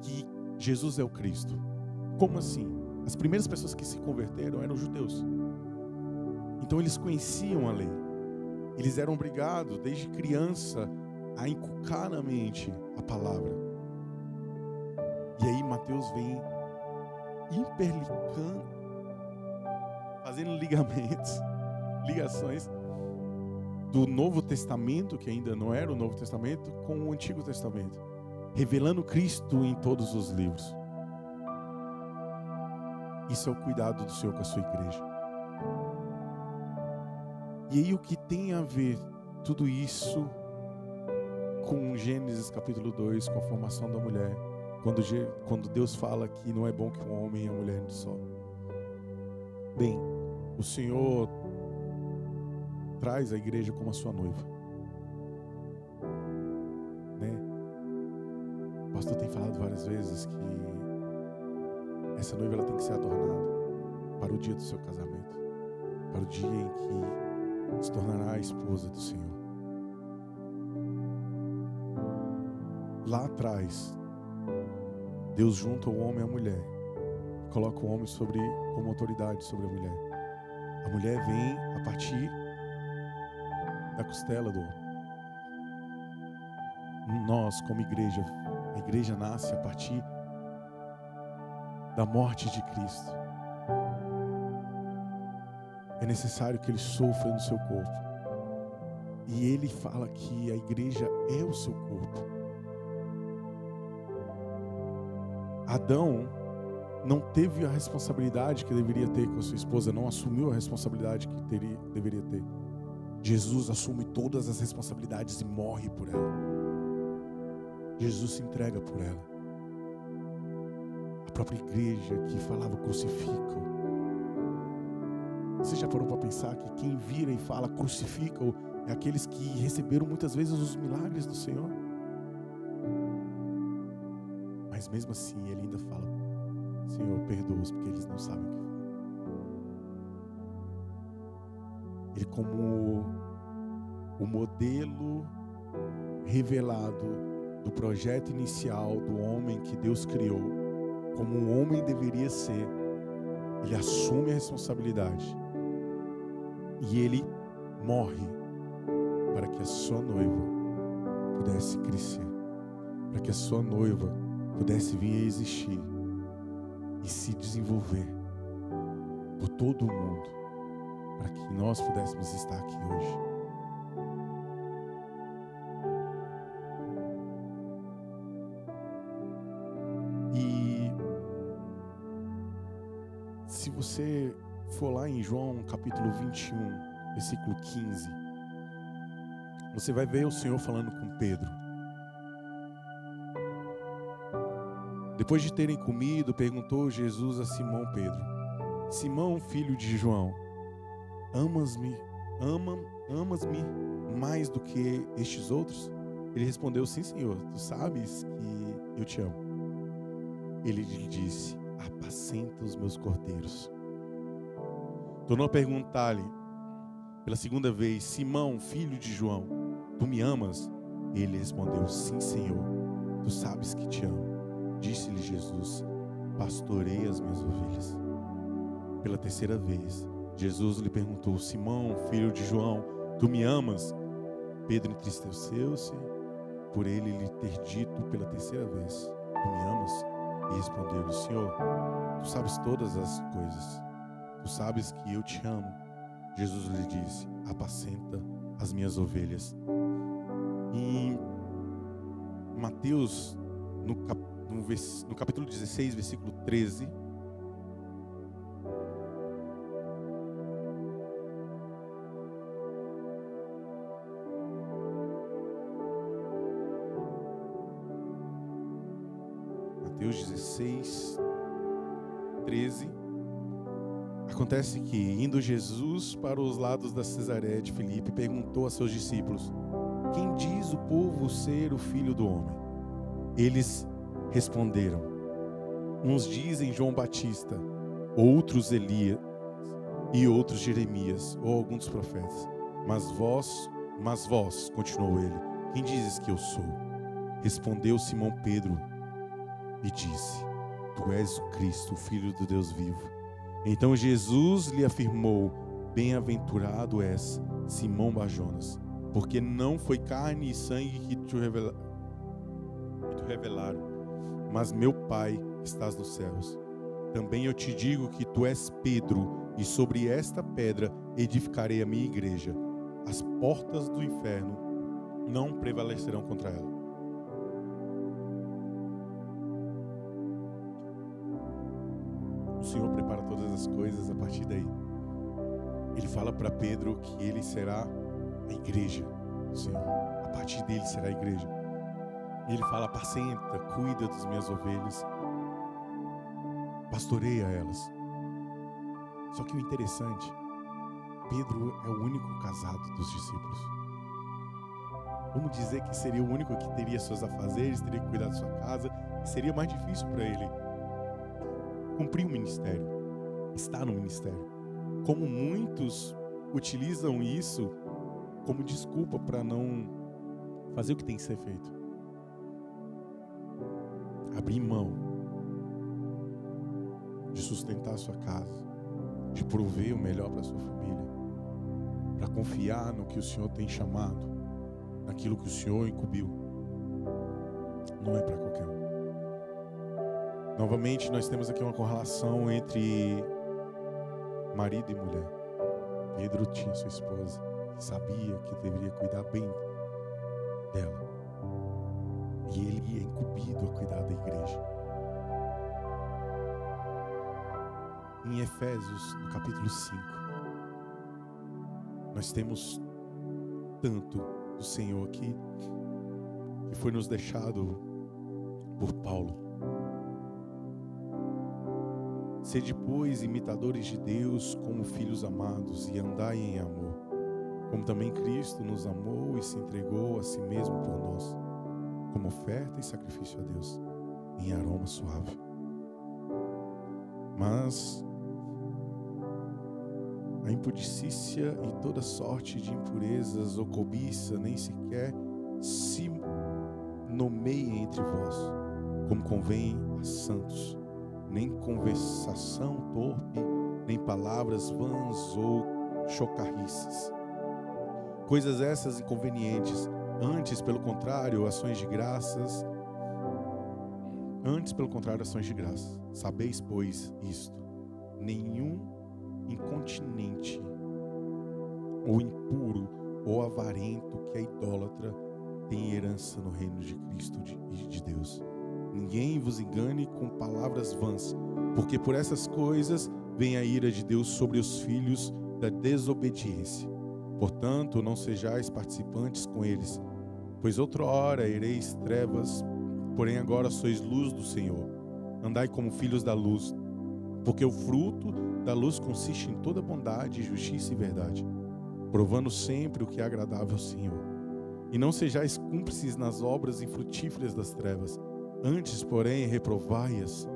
que Jesus é o Cristo. Como assim? As primeiras pessoas que se converteram eram judeus. Então eles conheciam a lei. Eles eram obrigados, desde criança, a inculcar na mente a palavra. E aí Mateus vem interligando, fazendo ligações do Novo Testamento, que ainda não era o Novo Testamento, com o Antigo Testamento, revelando Cristo em todos os livros. Isso é o cuidado do Senhor com a sua igreja. E aí o que tem a ver tudo isso com Gênesis capítulo 2, com a formação da mulher, quando Deus fala que não é bom que um homem e a mulher só. Bem, o Senhor traz a igreja como a sua noiva, né? O pastor tem falado várias vezes que essa noiva ela tem que ser adornada para o dia do seu casamento, para o dia em que se tornará a esposa do Senhor. Lá atrás, Deus junta o homem e a mulher, coloca o homem como autoridade sobre a mulher. A mulher vem a partir da costela do homem. Nós, como igreja, a igreja nasce a partir da morte de Cristo. É necessário que ele sofra no seu corpo. E ele fala que a igreja é o seu corpo. Adão não teve a responsabilidade que deveria ter com a sua esposa, não assumiu a responsabilidade que deveria ter. Jesus assume todas as responsabilidades e morre por ela. Jesus se entrega por ela. A própria igreja que falava crucificam. Você já parou para pensar que quem vira e fala crucificam é aqueles que receberam muitas vezes os milagres do Senhor? Mas mesmo assim ele ainda fala: Senhor, perdoa-os porque eles não sabem o que falam. Ele, como o modelo revelado do projeto inicial do homem que Deus criou, como um homem deveria ser, ele assume a responsabilidade e ele morre para que a sua noiva pudesse crescer, para que a sua noiva pudesse vir a existir e se desenvolver por todo o mundo, para que nós pudéssemos estar aqui hoje. E se você for lá em João capítulo 21, versículo 15, você vai ver o Senhor falando com Pedro. Depois de terem comido, perguntou Jesus a Simão Pedro: Simão, filho de João, amas-me mais do que estes outros? Ele respondeu: sim, Senhor, tu sabes que eu te amo. Ele lhe disse: apacenta os meus cordeiros. Tornou a perguntar-lhe pela segunda vez: Simão, filho de João, tu me amas? Ele respondeu: sim, Senhor, tu sabes que te amo. Disse-lhe Jesus: pastorei as minhas ovelhas. Pela terceira vez, Jesus lhe perguntou: Simão, filho de João, tu me amas? Pedro entristeceu-se por ele lhe ter dito pela terceira vez: tu me amas? E respondeu-lhe: Senhor, tu sabes todas as coisas, tu sabes que eu te amo. Jesus lhe disse: apacenta as minhas ovelhas. Em Mateus, no capítulo 16, versículo 13, Mateus 16, 13, acontece que, indo Jesus para os lados da Cesareia de Filipe, perguntou a seus discípulos: quem diz o povo ser o Filho do Homem? Eles responderam: uns dizem João Batista, outros Elias e outros Jeremias ou algum dos profetas. Mas vós, continuou ele, quem dizes que eu sou? Respondeu Simão Pedro e disse: tu és o Cristo, o Filho do Deus vivo. Então Jesus lhe afirmou: bem-aventurado és, Simão Barjonas, porque não foi carne e sangue que te revelaram, mas meu Pai que estás nos céus. Também eu te digo que tu és Pedro, e sobre esta pedra edificarei a minha igreja. As portas do inferno não prevalecerão contra ela. O Senhor prepara todas as coisas a partir daí. Ele fala para Pedro que ele será a igreja. O Senhor, a partir dele será a igreja. E ele fala: apacenta, cuida das minhas ovelhas, pastoreia elas. Só que o interessante, Pedro é o único casado dos discípulos. Vamos dizer que seria o único que teria seus afazeres, teria que cuidar da sua casa, e seria mais difícil para ele cumprir o ministério, estar no ministério. Como muitos utilizam isso como desculpa para não fazer o que tem que ser feito. Abrir mão de sustentar a sua casa, de prover o melhor para a sua família, para confiar no que o Senhor tem chamado, naquilo que o Senhor incumbiu. Não é para qualquer um. Novamente, nós temos aqui uma correlação entre marido e mulher. Pedro tinha sua esposa, que sabia que deveria cuidar bem dela. E ele é incumbido a cuidar da igreja. Em Efésios, no capítulo 5, nós temos tanto do Senhor aqui, que foi nos deixado por Paulo. Sede, pois, imitadores de Deus como filhos amados, e andai em amor, como também Cristo nos amou e se entregou a si mesmo por nós, como oferta e sacrifício a Deus, em aroma suave. Mas a impudicícia e toda sorte de impurezas ou cobiça nem sequer nomeie entre vós, como convém a santos, nem conversação torpe, nem palavras vãs ou chocarrices. Coisas essas inconvenientes, antes, pelo contrário, ações de graças. Sabeis, pois, isto: nenhum incontinente, ou impuro, ou avarento, que é idólatra, tem herança no reino de Cristo e de Deus. Ninguém vos engane com palavras vãs, porque por essas coisas vem a ira de Deus sobre os filhos da desobediência. Portanto, não sejais participantes com eles, pois outrora ereis trevas, porém agora sois luz do Senhor. Andai como filhos da luz, porque o fruto da luz consiste em toda bondade, justiça e verdade, provando sempre o que é agradável ao Senhor. E não sejais cúmplices nas obras infrutíferas das trevas, antes, porém, reprovai-as,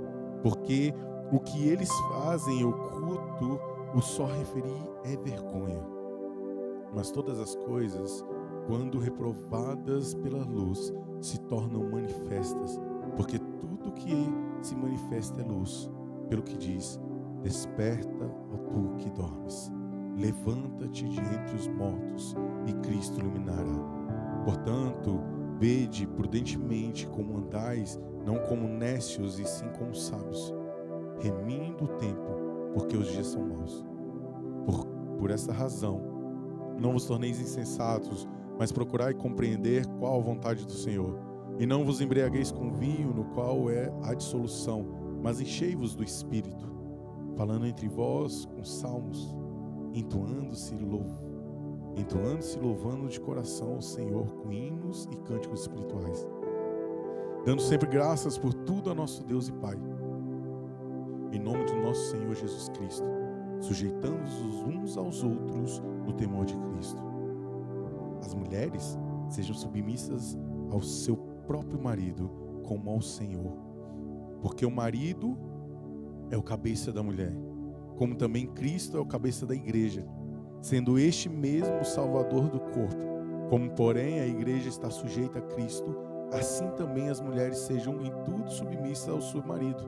porque o que eles fazem oculto, o só referir é vergonha. Mas todas as coisas, quando reprovadas pela luz, se tornam manifestas, porque tudo que se manifesta é luz. Pelo que diz: desperta, ó tu que dormes, levanta-te de entre os mortos, e Cristo iluminará. Portanto, vede prudentemente como andais, não como nécios, e sim como sábios, remindo o tempo, porque os dias são maus. Por essa razão, não vos torneis insensatos, mas procurai compreender qual a vontade do Senhor. E não vos embriagueis com vinho, no qual é a dissolução, mas enchei-vos do Espírito, falando entre vós com salmos, entoando-se louvando de coração ao Senhor com hinos e cânticos espirituais, dando sempre graças por tudo a nosso Deus e Pai, em nome do nosso Senhor Jesus Cristo, sujeitando-os uns aos outros no temor de Cristo. As mulheres sejam submissas ao seu próprio marido, como ao Senhor, porque o marido é o cabeça da mulher, como também Cristo é o cabeça da igreja, sendo este mesmo o Salvador do corpo. Como, porém, a igreja está sujeita a Cristo, assim também as mulheres sejam em tudo submissas ao seu marido.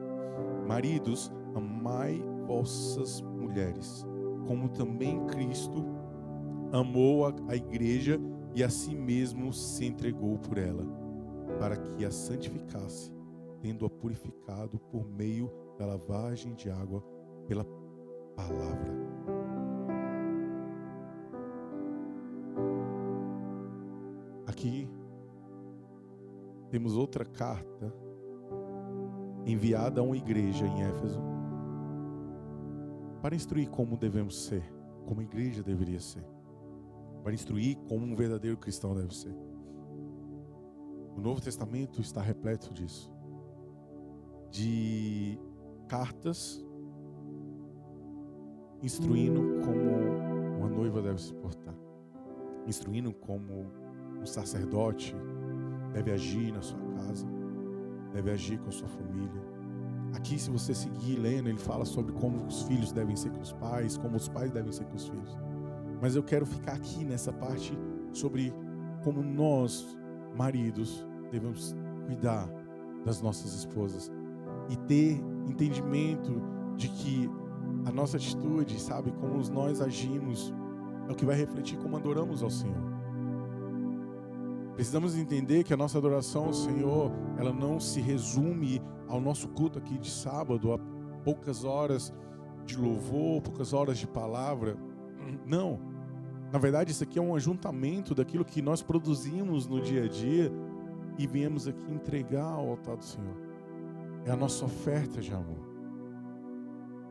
Maridos, amai vossas mulheres, como também Cristo amou a igreja e a si mesmo se entregou por ela, para que a santificasse, tendo-a purificado por meio da lavagem de água pela palavra. Aqui temos outra carta enviada a uma igreja em Éfeso para instruir como devemos ser, como a igreja deveria ser, para instruir como um verdadeiro cristão deve ser. O Novo Testamento está repleto disso, de cartas instruindo como uma noiva deve se portar, instruindo como um sacerdote deve agir na sua casa, deve agir com a sua família. Aqui, se você seguir lendo, ele fala sobre como os filhos devem ser com os pais, como os pais devem ser com os filhos. Mas eu quero ficar aqui nessa parte sobre como nós, maridos, devemos cuidar das nossas esposas e ter entendimento de que a nossa atitude, sabe, como nós agimos, é o que vai refletir como adoramos ao Senhor. Precisamos entender que a nossa adoração ao Senhor, ela não se resume ao nosso culto aqui de sábado, a poucas horas de louvor, poucas horas de palavra. Não. Na verdade, isso aqui é um ajuntamento daquilo que nós produzimos no dia a dia e viemos aqui entregar ao altar do Senhor. É a nossa oferta de amor.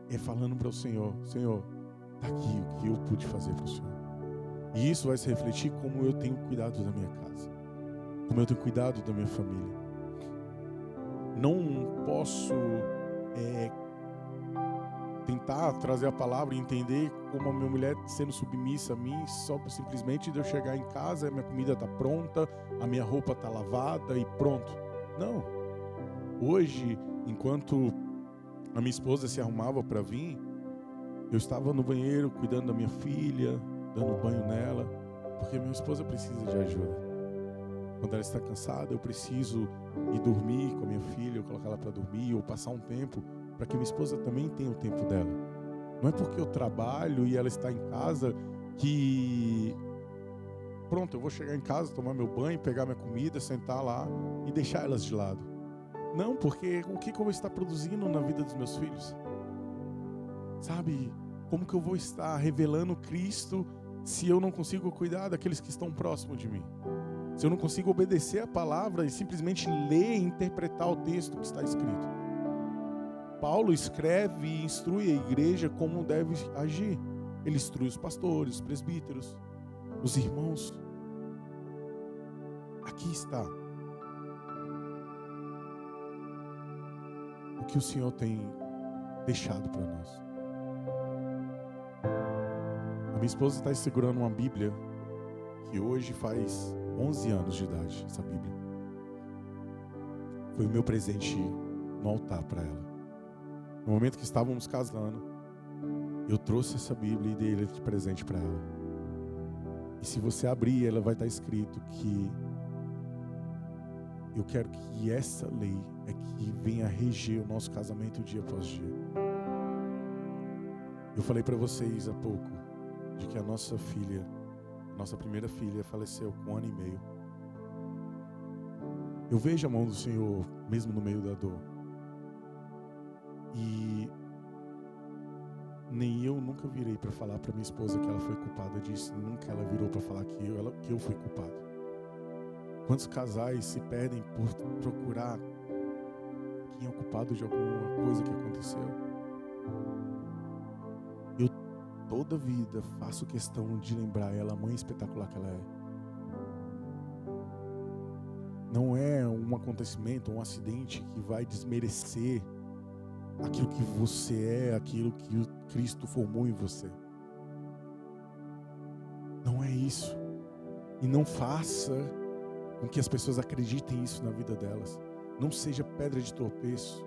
É falando para o Senhor: Senhor, está aqui o que eu pude fazer para o Senhor. E isso vai se refletir como eu tenho cuidado da minha casa, como eu tenho cuidado da minha família. Não posso tentar trazer a palavra e entender como a minha mulher sendo submissa a mim só simplesmente de eu chegar em casa, a minha comida está pronta, a minha roupa está lavada e pronto. Não. Hoje, enquanto a minha esposa se arrumava para vir, eu estava no banheiro cuidando da minha filha, dando banho nela, porque minha esposa precisa de ajuda. Quando ela está cansada, eu preciso ir dormir com a minha filha, eu colocar ela para dormir, ou passar um tempo, para que minha esposa também tenha o tempo dela. Não é porque eu trabalho e ela está em casa que, pronto, eu vou chegar em casa, tomar meu banho, pegar minha comida, sentar lá e deixar elas de lado. Não, porque o que eu vou estar produzindo na vida dos meus filhos? Sabe, como que eu vou estar revelando Cristo se eu não consigo cuidar daqueles que estão próximos de mim? Se eu não consigo obedecer a palavra e simplesmente ler e interpretar o texto que está escrito? Paulo escreve e instrui a igreja como deve agir. Ele instrui os pastores, os presbíteros, os irmãos. Aqui está o que o Senhor tem deixado para nós. A minha esposa está segurando uma Bíblia que hoje faz 11 anos de idade, essa Bíblia. Foi o meu presente no altar para ela. No momento que estávamos casando, eu trouxe essa Bíblia e dei ela de presente para ela. E se você abrir, ela vai estar escrito que eu quero que essa lei é que venha reger o nosso casamento dia após dia. Eu falei para vocês há pouco de que a nossa filha, nossa primeira filha, faleceu com 1 ano e meio. Eu vejo a mão do Senhor mesmo no meio da dor. E nem eu nunca virei para falar para minha esposa que ela foi culpada disso. Nunca ela virou para falar que eu fui culpado. Quantos casais se perdem por procurar quem é o culpado de alguma coisa que aconteceu? Eu toda vida faço questão de lembrar ela, a mãe espetacular que ela é. Não é um acontecimento, um acidente que vai desmerecer aquilo que você é, aquilo que o Cristo formou em você. Não é isso. E não faça com que as pessoas acreditem isso na vida delas. Não seja pedra de tropeço.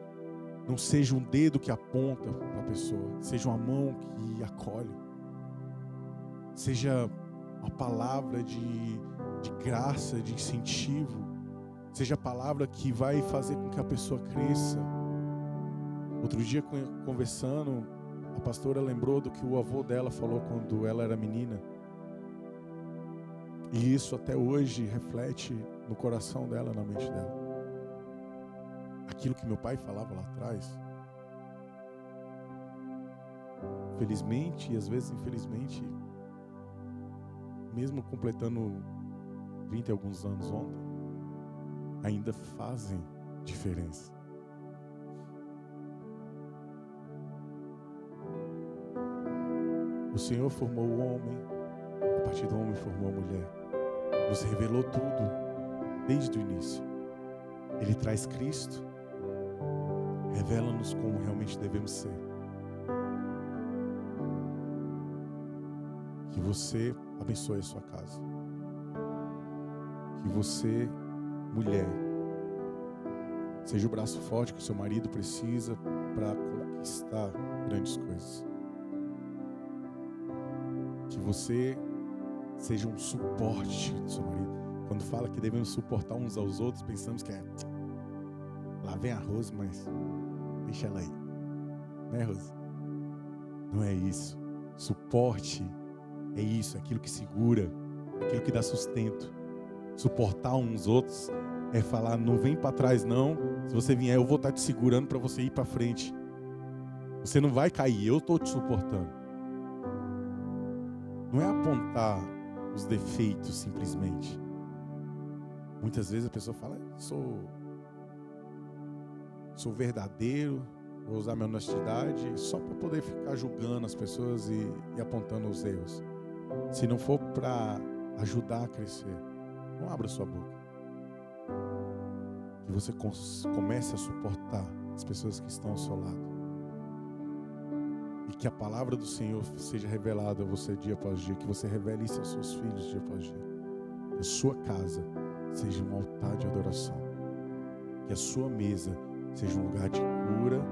Não seja um dedo que aponta para a pessoa. Seja uma mão que acolhe. Seja uma palavra de graça, de incentivo. Seja a palavra que vai fazer com que a pessoa cresça. Outro dia, conversando, a pastora lembrou do que o avô dela falou quando ela era menina. E isso até hoje reflete no coração dela, na mente dela. Aquilo que meu pai falava lá atrás. Felizmente, e às vezes infelizmente, mesmo completando 30 e alguns anos ontem, ainda fazem diferença. O Senhor formou o homem, a partir do homem formou a mulher. Nos revelou tudo, desde o início. Ele traz Cristo, revela-nos como realmente devemos ser. Que você abençoe a sua casa. Que você, mulher, seja o braço forte que o seu marido precisa para conquistar grandes coisas. Que você seja um suporte do seu marido. Quando fala que devemos suportar uns aos outros, pensamos que lá vem a Rose, mas deixa ela aí. Né, Rose? Não é isso. Suporte é isso, é aquilo que segura, é aquilo que dá sustento. Suportar uns outros é falar, não vem para trás não. Se você vier, eu vou estar te segurando para você ir para frente. Você não vai cair, eu estou te suportando. Não é apontar os defeitos simplesmente. Muitas vezes a pessoa fala, sou verdadeiro, vou usar minha honestidade só para poder ficar julgando as pessoas e apontando os erros. Se não for para ajudar a crescer, não abra sua boca. Que você comece a suportar as pessoas que estão ao seu lado. E que a palavra do Senhor seja revelada a você dia após dia. Que você revele isso aos seus filhos dia após dia. Que a sua casa seja um altar de adoração. Que a sua mesa seja um lugar de cura,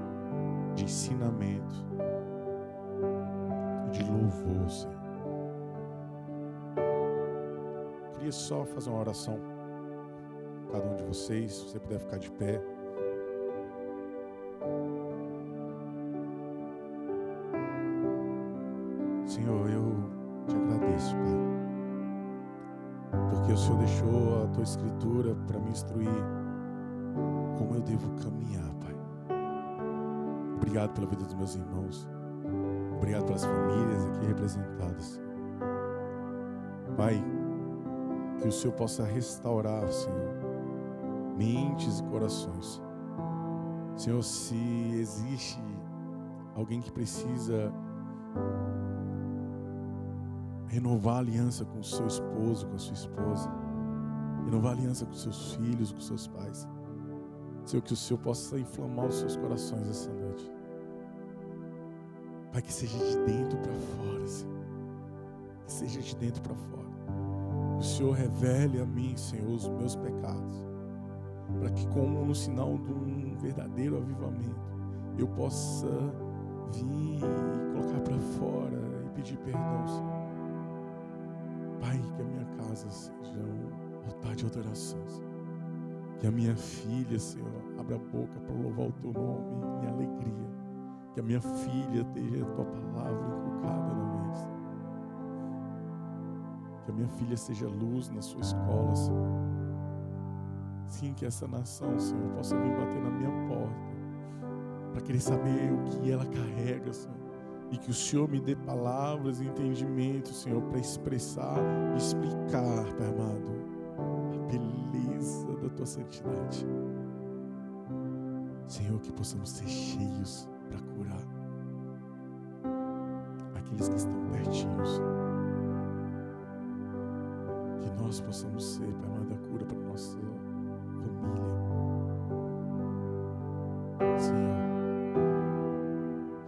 de ensinamento e de louvor, Senhor. Queria só fazer uma oração cada um de vocês, se você puder ficar de pé. Senhor, eu te agradeço, Pai, porque o Senhor deixou a Tua Escritura para me instruir como eu devo caminhar, Pai. Obrigado pela vida dos meus irmãos. Obrigado pelas famílias aqui representadas. Pai, que o Senhor possa restaurar, Senhor, mentes e corações. Senhor, se existe alguém que precisa renovar a aliança com o seu esposo, com a sua esposa, renovar a aliança com seus filhos, com seus pais, Senhor, que o Senhor possa inflamar os seus corações essa noite. Pai, que seja de dentro para fora, Senhor. Que seja de dentro para fora. Que o Senhor revele a mim, Senhor, os meus pecados, para que, como no sinal de um verdadeiro avivamento, eu possa vir e colocar para fora e pedir perdão, Senhor. Pai, que a minha casa seja um altar de adoração, Senhor. Que a minha filha, Senhor, abra a boca para louvar o Teu nome em alegria. Que a minha filha tenha a Tua palavra inculcada na mente, Senhor. Que a minha filha seja luz na sua escola, Senhor. Sim, que essa nação, Senhor, possa vir bater na minha porta para querer saber o que ela carrega, Senhor. E que o Senhor me dê palavras e entendimento, Senhor, para expressar e explicar, Pai amado, a beleza da Tua santidade. Senhor, que possamos ser cheios para curar aqueles que estão pertinhos. Que nós possamos ser, Pai amado, a cura para a nossa família. Senhor,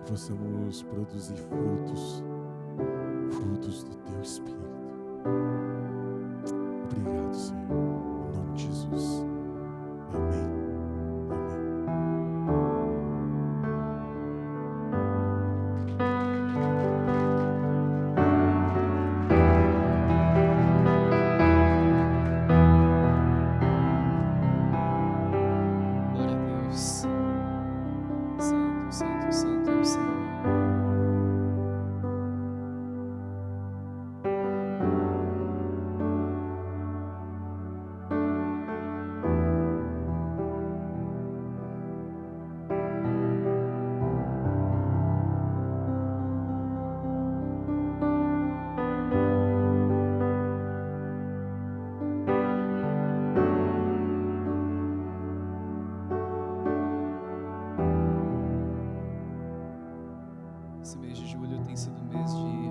que possamos produzir frutos do Teu Espírito. Obrigado, Senhor, em nome de Jesus. Amém. Esse mês de julho tem sido um mês de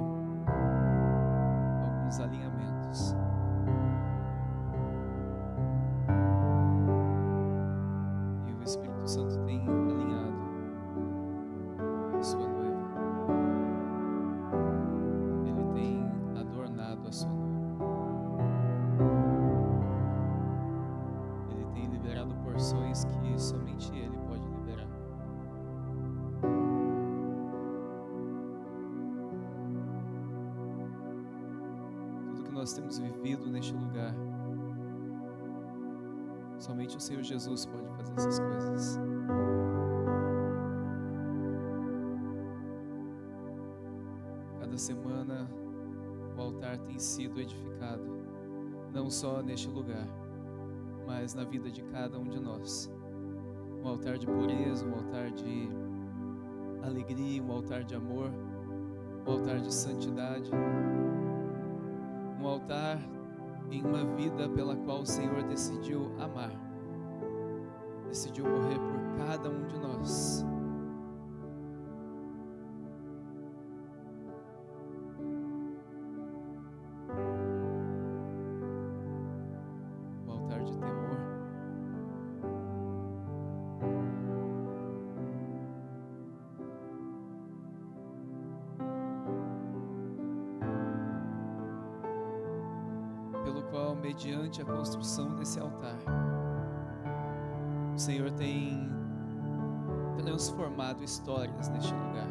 alguns alinhamentos. E o Espírito Santo tem alinhado a sua noiva. Ele tem adornado a sua noiva. Ele tem liberado porções que somente Ele pode liberar. Nós temos vivido neste lugar, somente o Senhor Jesus pode fazer essas coisas. Cada semana o altar tem sido edificado, não só neste lugar, mas na vida de cada um de nós. Um altar de pureza, um altar de alegria, um altar de amor, um altar de santidade. Um altar em uma vida pela qual o Senhor decidiu amar, decidiu morrer por cada um de nós. Um altar de temor, mediante a construção desse altar, o Senhor tem transformado histórias neste lugar.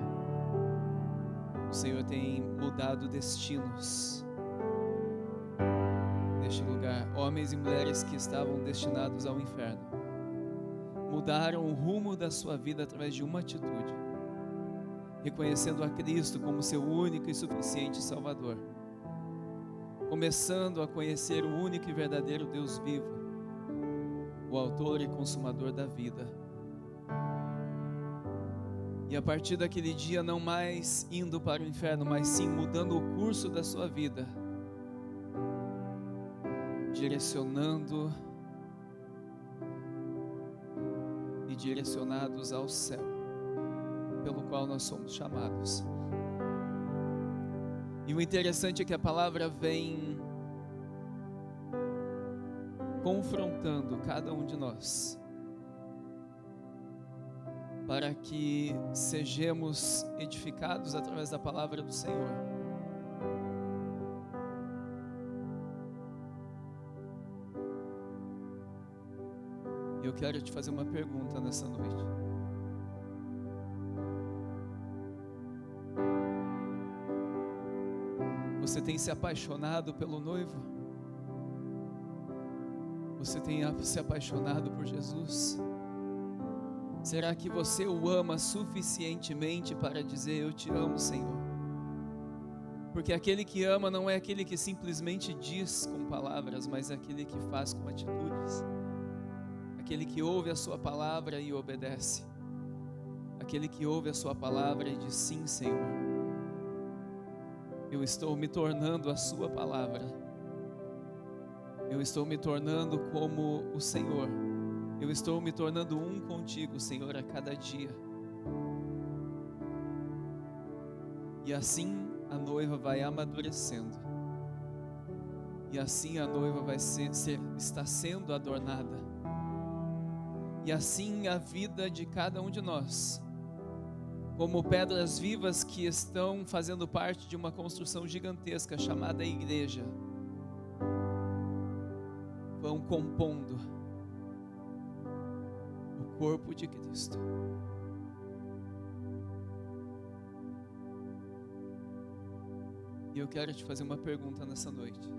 O Senhor tem mudado destinos neste lugar, homens e mulheres que estavam destinados ao inferno, mudaram o rumo da sua vida através de uma atitude, reconhecendo a Cristo como seu único e suficiente Salvador, começando a conhecer o único e verdadeiro Deus vivo, o autor e consumador da vida. E a partir daquele dia, não mais indo para o inferno, mas sim mudando o curso da sua vida, direcionando e direcionados ao céu, pelo qual nós somos chamados. E o interessante é que a palavra vem confrontando cada um de nós, para que sejamos edificados através da palavra do Senhor. Eu quero te fazer uma pergunta nessa noite. Você tem se apaixonado pelo noivo? Você tem se apaixonado por Jesus? Será que você o ama suficientemente para dizer: eu te amo, Senhor? Porque aquele que ama não é aquele que simplesmente diz com palavras, mas é aquele que faz com atitudes. Aquele que ouve a sua palavra e obedece. Aquele que ouve a sua palavra e diz: sim, Senhor, eu estou me tornando a sua palavra. Eu estou me tornando como o Senhor. Eu estou me tornando um contigo, Senhor, a cada dia. E assim a noiva vai amadurecendo. E assim a noiva vai está sendo adornada. E assim a vida de cada um de nós, como pedras vivas que estão fazendo parte de uma construção gigantesca chamada igreja, vão compondo o corpo de Cristo. E eu quero te fazer uma pergunta nessa noite.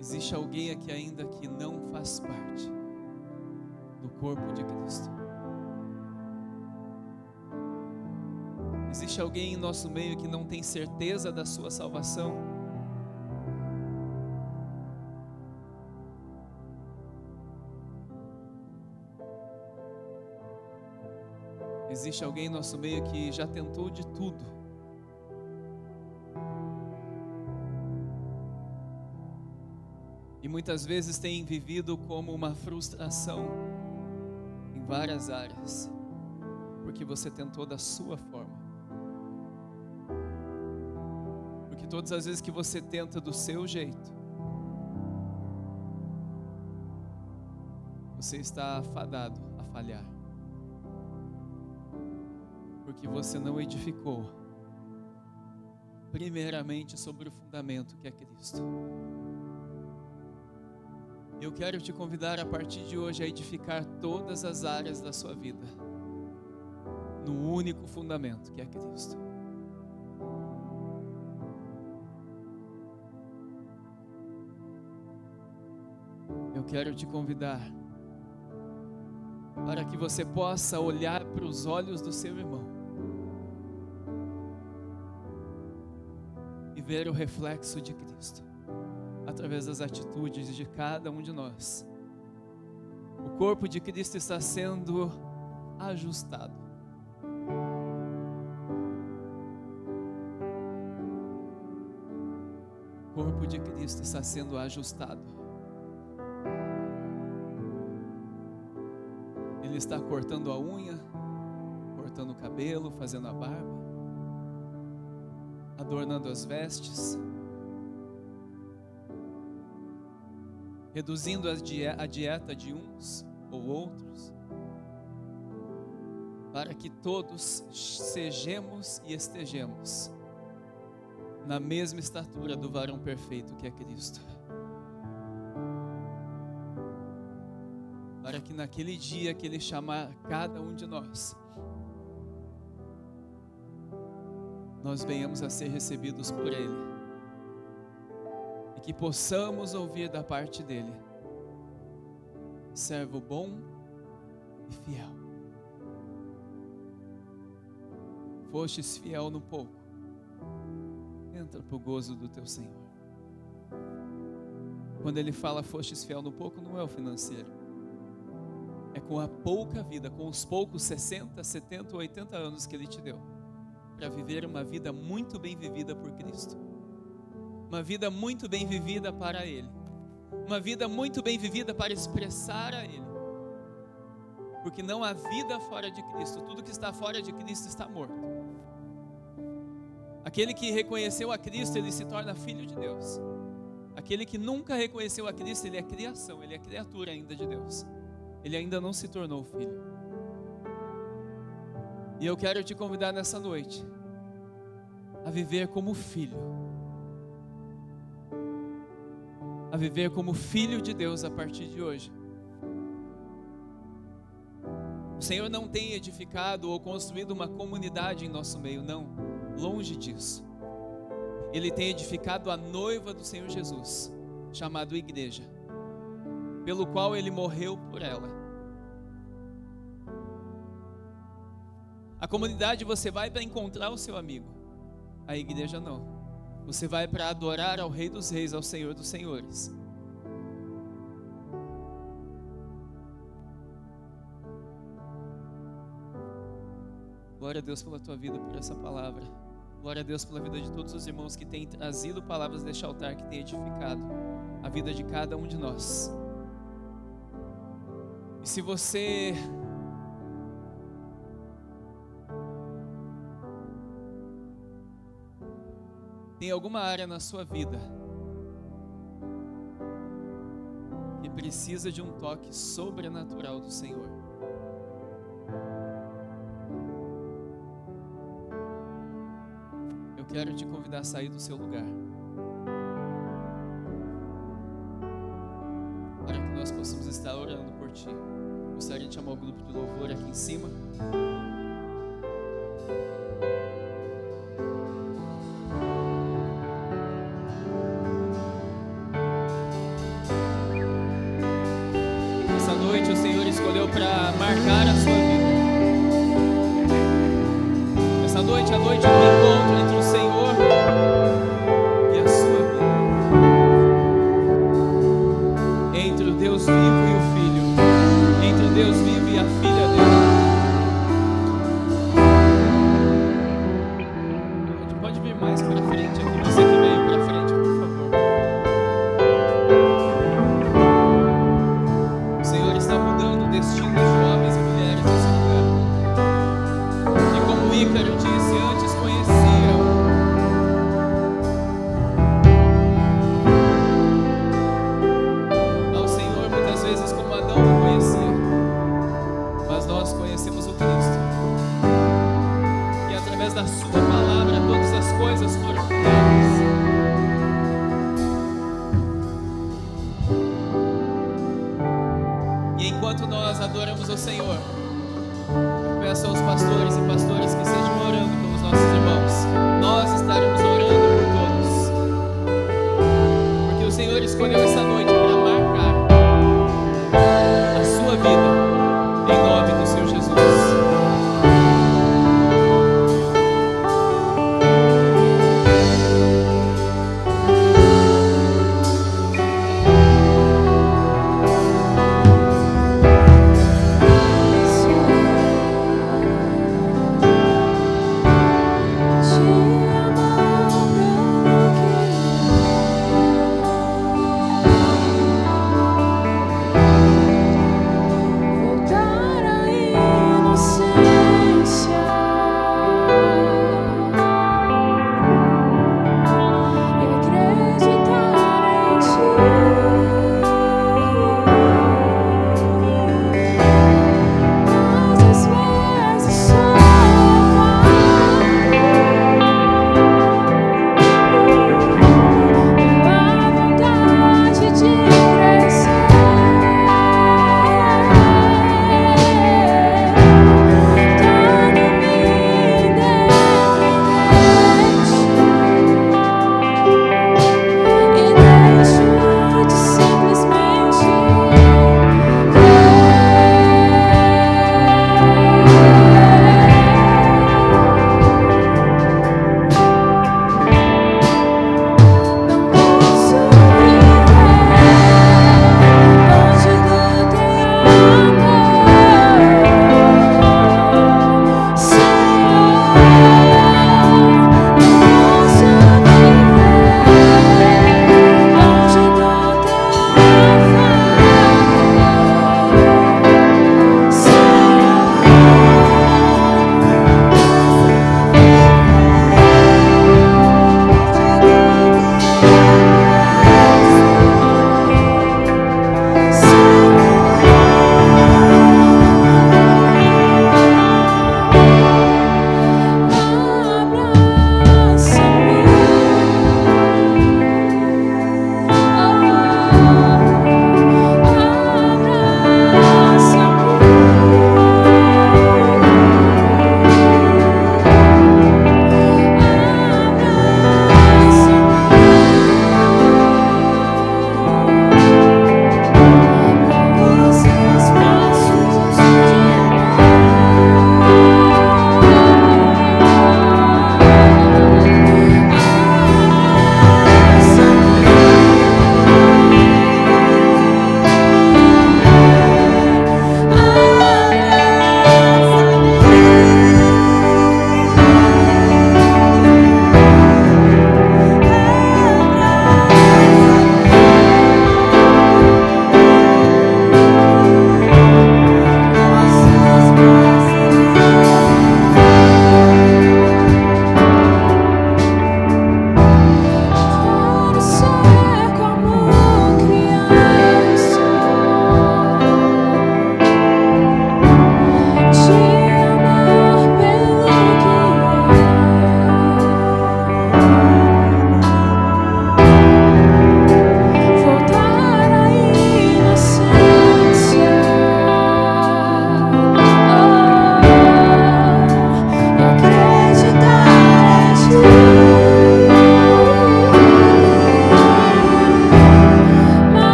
Existe alguém aqui ainda que não faz parte do corpo de Cristo? Existe alguém em nosso meio que não tem certeza da sua salvação? Existe alguém em nosso meio que já tentou de tudo? E muitas vezes tem vivido como uma frustração em várias áreas, porque você tentou da sua forma. Porque todas as vezes que você tenta do seu jeito, você está afadado a falhar. Porque você não edificou primeiramente sobre o fundamento que é Cristo. Eu quero te convidar a partir de hoje a edificar todas as áreas da sua vida no único fundamento que é Cristo. Eu quero te convidar para que você possa olhar para os olhos do seu irmão e ver o reflexo de Cristo através das atitudes de cada um de nós. O corpo de Cristo está sendo ajustado. O corpo de Cristo está sendo ajustado. Ele está cortando a unha, cortando o cabelo, fazendo a barba, adornando as vestes, reduzindo a dieta de uns ou outros, para que todos sejamos e estejamos na mesma estatura do varão perfeito que é Cristo. Para que naquele dia que Ele chamar cada um de nós, nós venhamos a ser recebidos por Ele e que possamos ouvir da parte dEle: servo bom e fiel. Fostes fiel no pouco, entra para o gozo do teu Senhor. Quando Ele fala fostes fiel no pouco, não é o financeiro, é com a pouca vida, com os poucos 60, 70, 80 anos que Ele te deu, para viver uma vida muito bem vivida por Cristo, uma vida muito bem vivida para Ele, uma vida muito bem vivida para expressar a Ele, porque não há vida fora de Cristo. Tudo que está fora de Cristo está morto. Aquele que reconheceu a Cristo, ele se torna filho de Deus. Aquele que nunca reconheceu a Cristo, ele é criação, ele é criatura ainda de Deus. Ele ainda não se tornou filho. E eu quero te convidar nessa noite a viver como filho, a viver como filho de Deus a partir de hoje. O Senhor não tem edificado ou construído uma comunidade em nosso meio, não, longe disso. Ele tem edificado a noiva do Senhor Jesus, chamado igreja, pelo qual Ele morreu por ela. A comunidade você vai para encontrar o seu amigo, a igreja não. Você vai para adorar ao Rei dos Reis, ao Senhor dos Senhores. Glória a Deus pela tua vida, por essa palavra. Glória a Deus pela vida de todos os irmãos que têm trazido palavras deste altar, que têm edificado a vida de cada um de nós. E se você tem alguma área na sua vida que precisa de um toque sobrenatural do Senhor, eu quero te convidar a sair do seu lugar, para que nós possamos estar orando por ti. Gostaria de chamar o grupo de louvor aqui em cima. Essa noite o Senhor escolheu para marcar a sua vida. Essa noite é a noite do encontro entre o Senhor e a sua vida, entre o Deus vivo e o Filho, entre o Deus vivo e a filha dele. Pode vir mais para frente aqui, você que veio para frente, por favor. O Senhor está mudando o destino de homens e mulheres nesse lugar. E como Ícaro disse, antes conheciam, ao Senhor muitas vezes como Adão o conhecia, mas nós conhecemos o Cristo, e através da sua palavra todas as coisas foram criadas. E enquanto nós adoramos o Senhor, peço aos pastores e pastoras que estejam orando pelos nossos irmãos. Nós estaremos orando por todos, porque o Senhor escolheu essa noite para marcar a sua vida, em nome do Senhor Jesus. Te amar.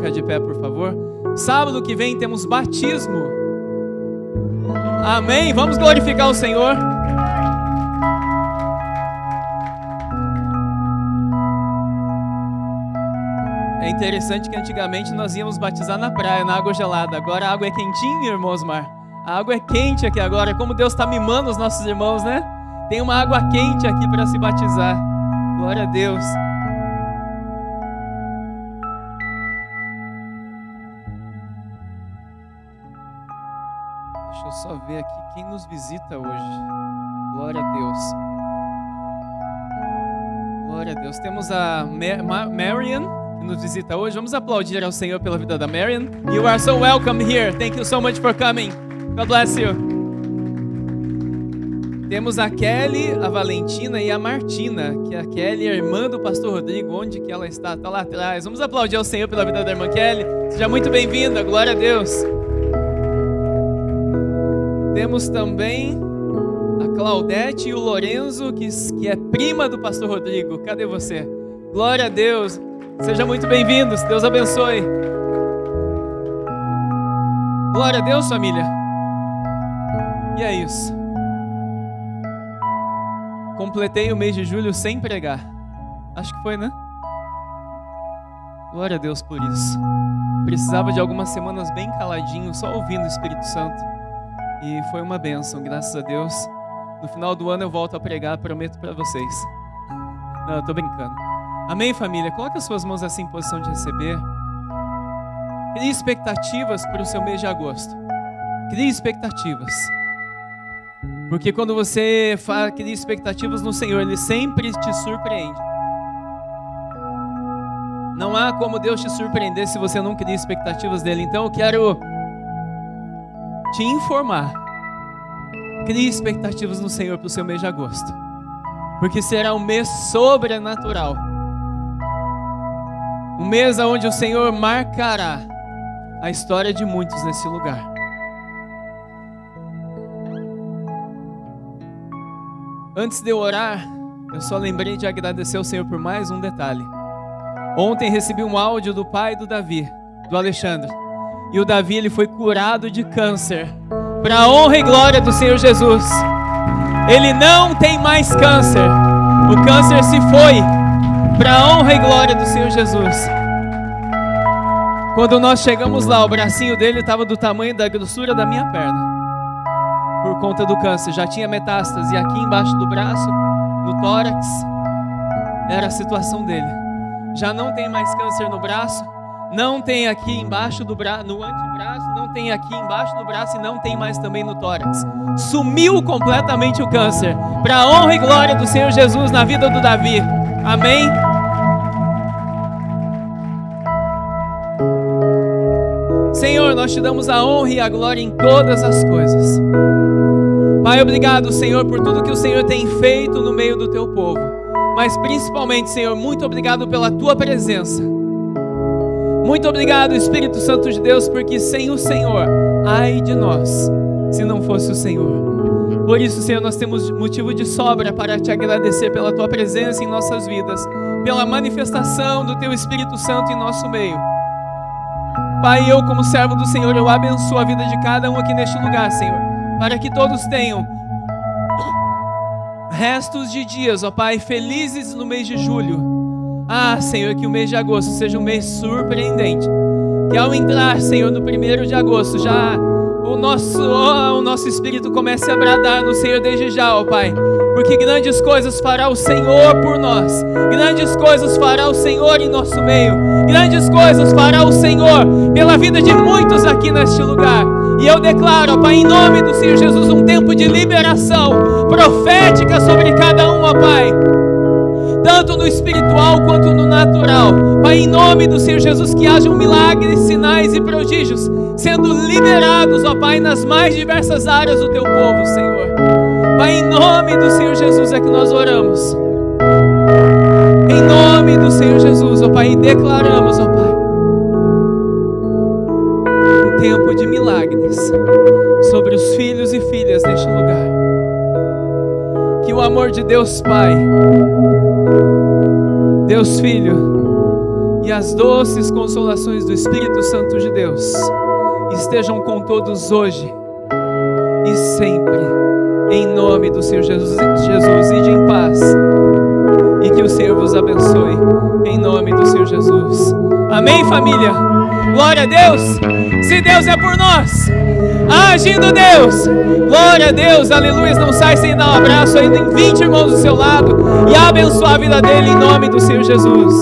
colocar de pé, por favor. Sábado que vem temos batismo. Amém? Vamos glorificar o Senhor. É interessante que antigamente nós íamos batizar na praia, na água gelada. Agora a água é quentinha, irmão Osmar. A água é quente aqui agora. Como Deus está mimando os nossos irmãos, né? Tem uma água quente aqui para se batizar. Glória a Deus. Deixa eu só ver aqui quem nos visita hoje. Glória a Deus. Glória a Deus. Temos a Marian, que nos visita hoje. Vamos aplaudir ao Senhor pela vida da Marian. You are so welcome here. Thank you so much for coming. God bless you. Temos a Kelly, a Valentina e a Martina, que a Kelly é a irmã do pastor Rodrigo. Onde que ela está? Está lá atrás. Vamos aplaudir ao Senhor pela vida da irmã Kelly. Seja muito bem-vinda. Glória a Deus. Temos também a Claudete e o Lorenzo, que é prima do pastor Rodrigo. Cadê você? Glória a Deus. Sejam muito bem-vindos. Deus abençoe. Glória a Deus, família. E é isso. Completei o mês de julho sem pregar. Acho que foi, né? Glória a Deus por isso. Precisava de algumas semanas bem caladinho, só ouvindo o Espírito Santo. E foi uma bênção, graças a Deus. No final do ano eu volto a pregar, prometo para vocês. Não, eu tô brincando. Amém, família? Coloque as suas mãos assim em posição de receber. Crie expectativas para o seu mês de agosto. Crie expectativas. Porque quando você cria expectativas no Senhor, Ele sempre te surpreende. Não há como Deus te surpreender se você não cria expectativas dEle. Então eu quero te informar. Crie expectativas no Senhor para o seu mês de agosto. Porque será um mês sobrenatural. Um mês onde o Senhor marcará a história de muitos nesse lugar. Antes de eu orar, eu só lembrei de agradecer ao Senhor por mais um detalhe. Ontem recebi um áudio do pai do Davi, do Alexandre. E o Davi, ele foi curado de câncer. Para a honra e glória do Senhor Jesus. Ele não tem mais câncer. O câncer se foi. Para a honra e glória do Senhor Jesus. Quando nós chegamos lá, o bracinho dele estava do tamanho da grossura da minha perna. Por conta do câncer, já tinha metástase aqui embaixo do braço, no tórax. Era a situação dele. Já não tem mais câncer no braço, não tem aqui embaixo do braço, no antebraço, não tem aqui embaixo do braço e não tem mais também no tórax. Sumiu completamente o câncer. Para a honra e glória do Senhor Jesus na vida do Davi. Amém? Senhor, nós te damos a honra e a glória em todas as coisas. Pai, obrigado, Senhor, por tudo que o Senhor tem feito no meio do teu povo. Mas principalmente, Senhor, muito obrigado pela tua presença. Muito obrigado, Espírito Santo de Deus, porque sem o Senhor, ai de nós, se não fosse o Senhor. Por isso, Senhor, nós temos motivo de sobra para te agradecer pela tua presença em nossas vidas, pela manifestação do teu Espírito Santo em nosso meio. Pai, eu como servo do Senhor, eu abençoo a vida de cada um aqui neste lugar, Senhor, para que todos tenham restos de dias, ó Pai, felizes no mês de julho. Ah, Senhor, que o mês de agosto seja um mês surpreendente. Que ao entrar, Senhor, no 1º de agosto, já o nosso espírito comece a bradar no Senhor desde já, ó Pai. Porque grandes coisas fará o Senhor por nós. Grandes coisas fará o Senhor em nosso meio. Grandes coisas fará o Senhor pela vida de muitos aqui neste lugar. E eu declaro, ó Pai, em nome do Senhor Jesus, um tempo de liberação profética sobre cada um, ó Pai. Tanto no espiritual quanto no natural. Pai, em nome do Senhor Jesus, que hajam milagres, sinais e prodígios sendo liberados, ó Pai, nas mais diversas áreas do teu povo, Senhor. Pai, em nome do Senhor Jesus é que nós oramos. Em nome do Senhor Jesus, ó Pai, e declaramos, ó Pai, um tempo de milagres sobre os filhos e filhas deste lugar. Que o amor de Deus Pai, Deus Filho e as doces consolações do Espírito Santo de Deus estejam com todos hoje e sempre, em nome do Senhor Jesus, ide em paz, e que o Senhor vos abençoe, em nome do Senhor Jesus. Amém, família? Glória a Deus! Se Deus é por nós, agindo Deus, glória a Deus, aleluia. Não sai sem dar um abraço ainda em 20 irmãos do seu lado e abençoar a vida dele em nome do Senhor Jesus.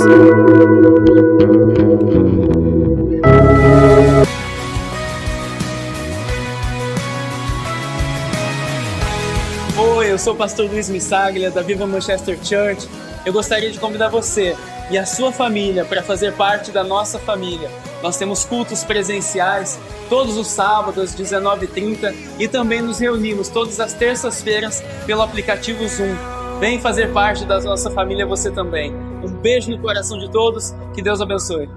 Oi, eu sou o pastor Luiz Missaglia, da Viva Manchester Church. Eu gostaria de convidar você e a sua família para fazer parte da nossa família. Nós temos cultos presenciais todos os sábados às 19h30 e também nos reunimos todas as terças-feiras pelo aplicativo Zoom. Vem fazer parte da nossa família você também. Um beijo no coração de todos, que Deus abençoe.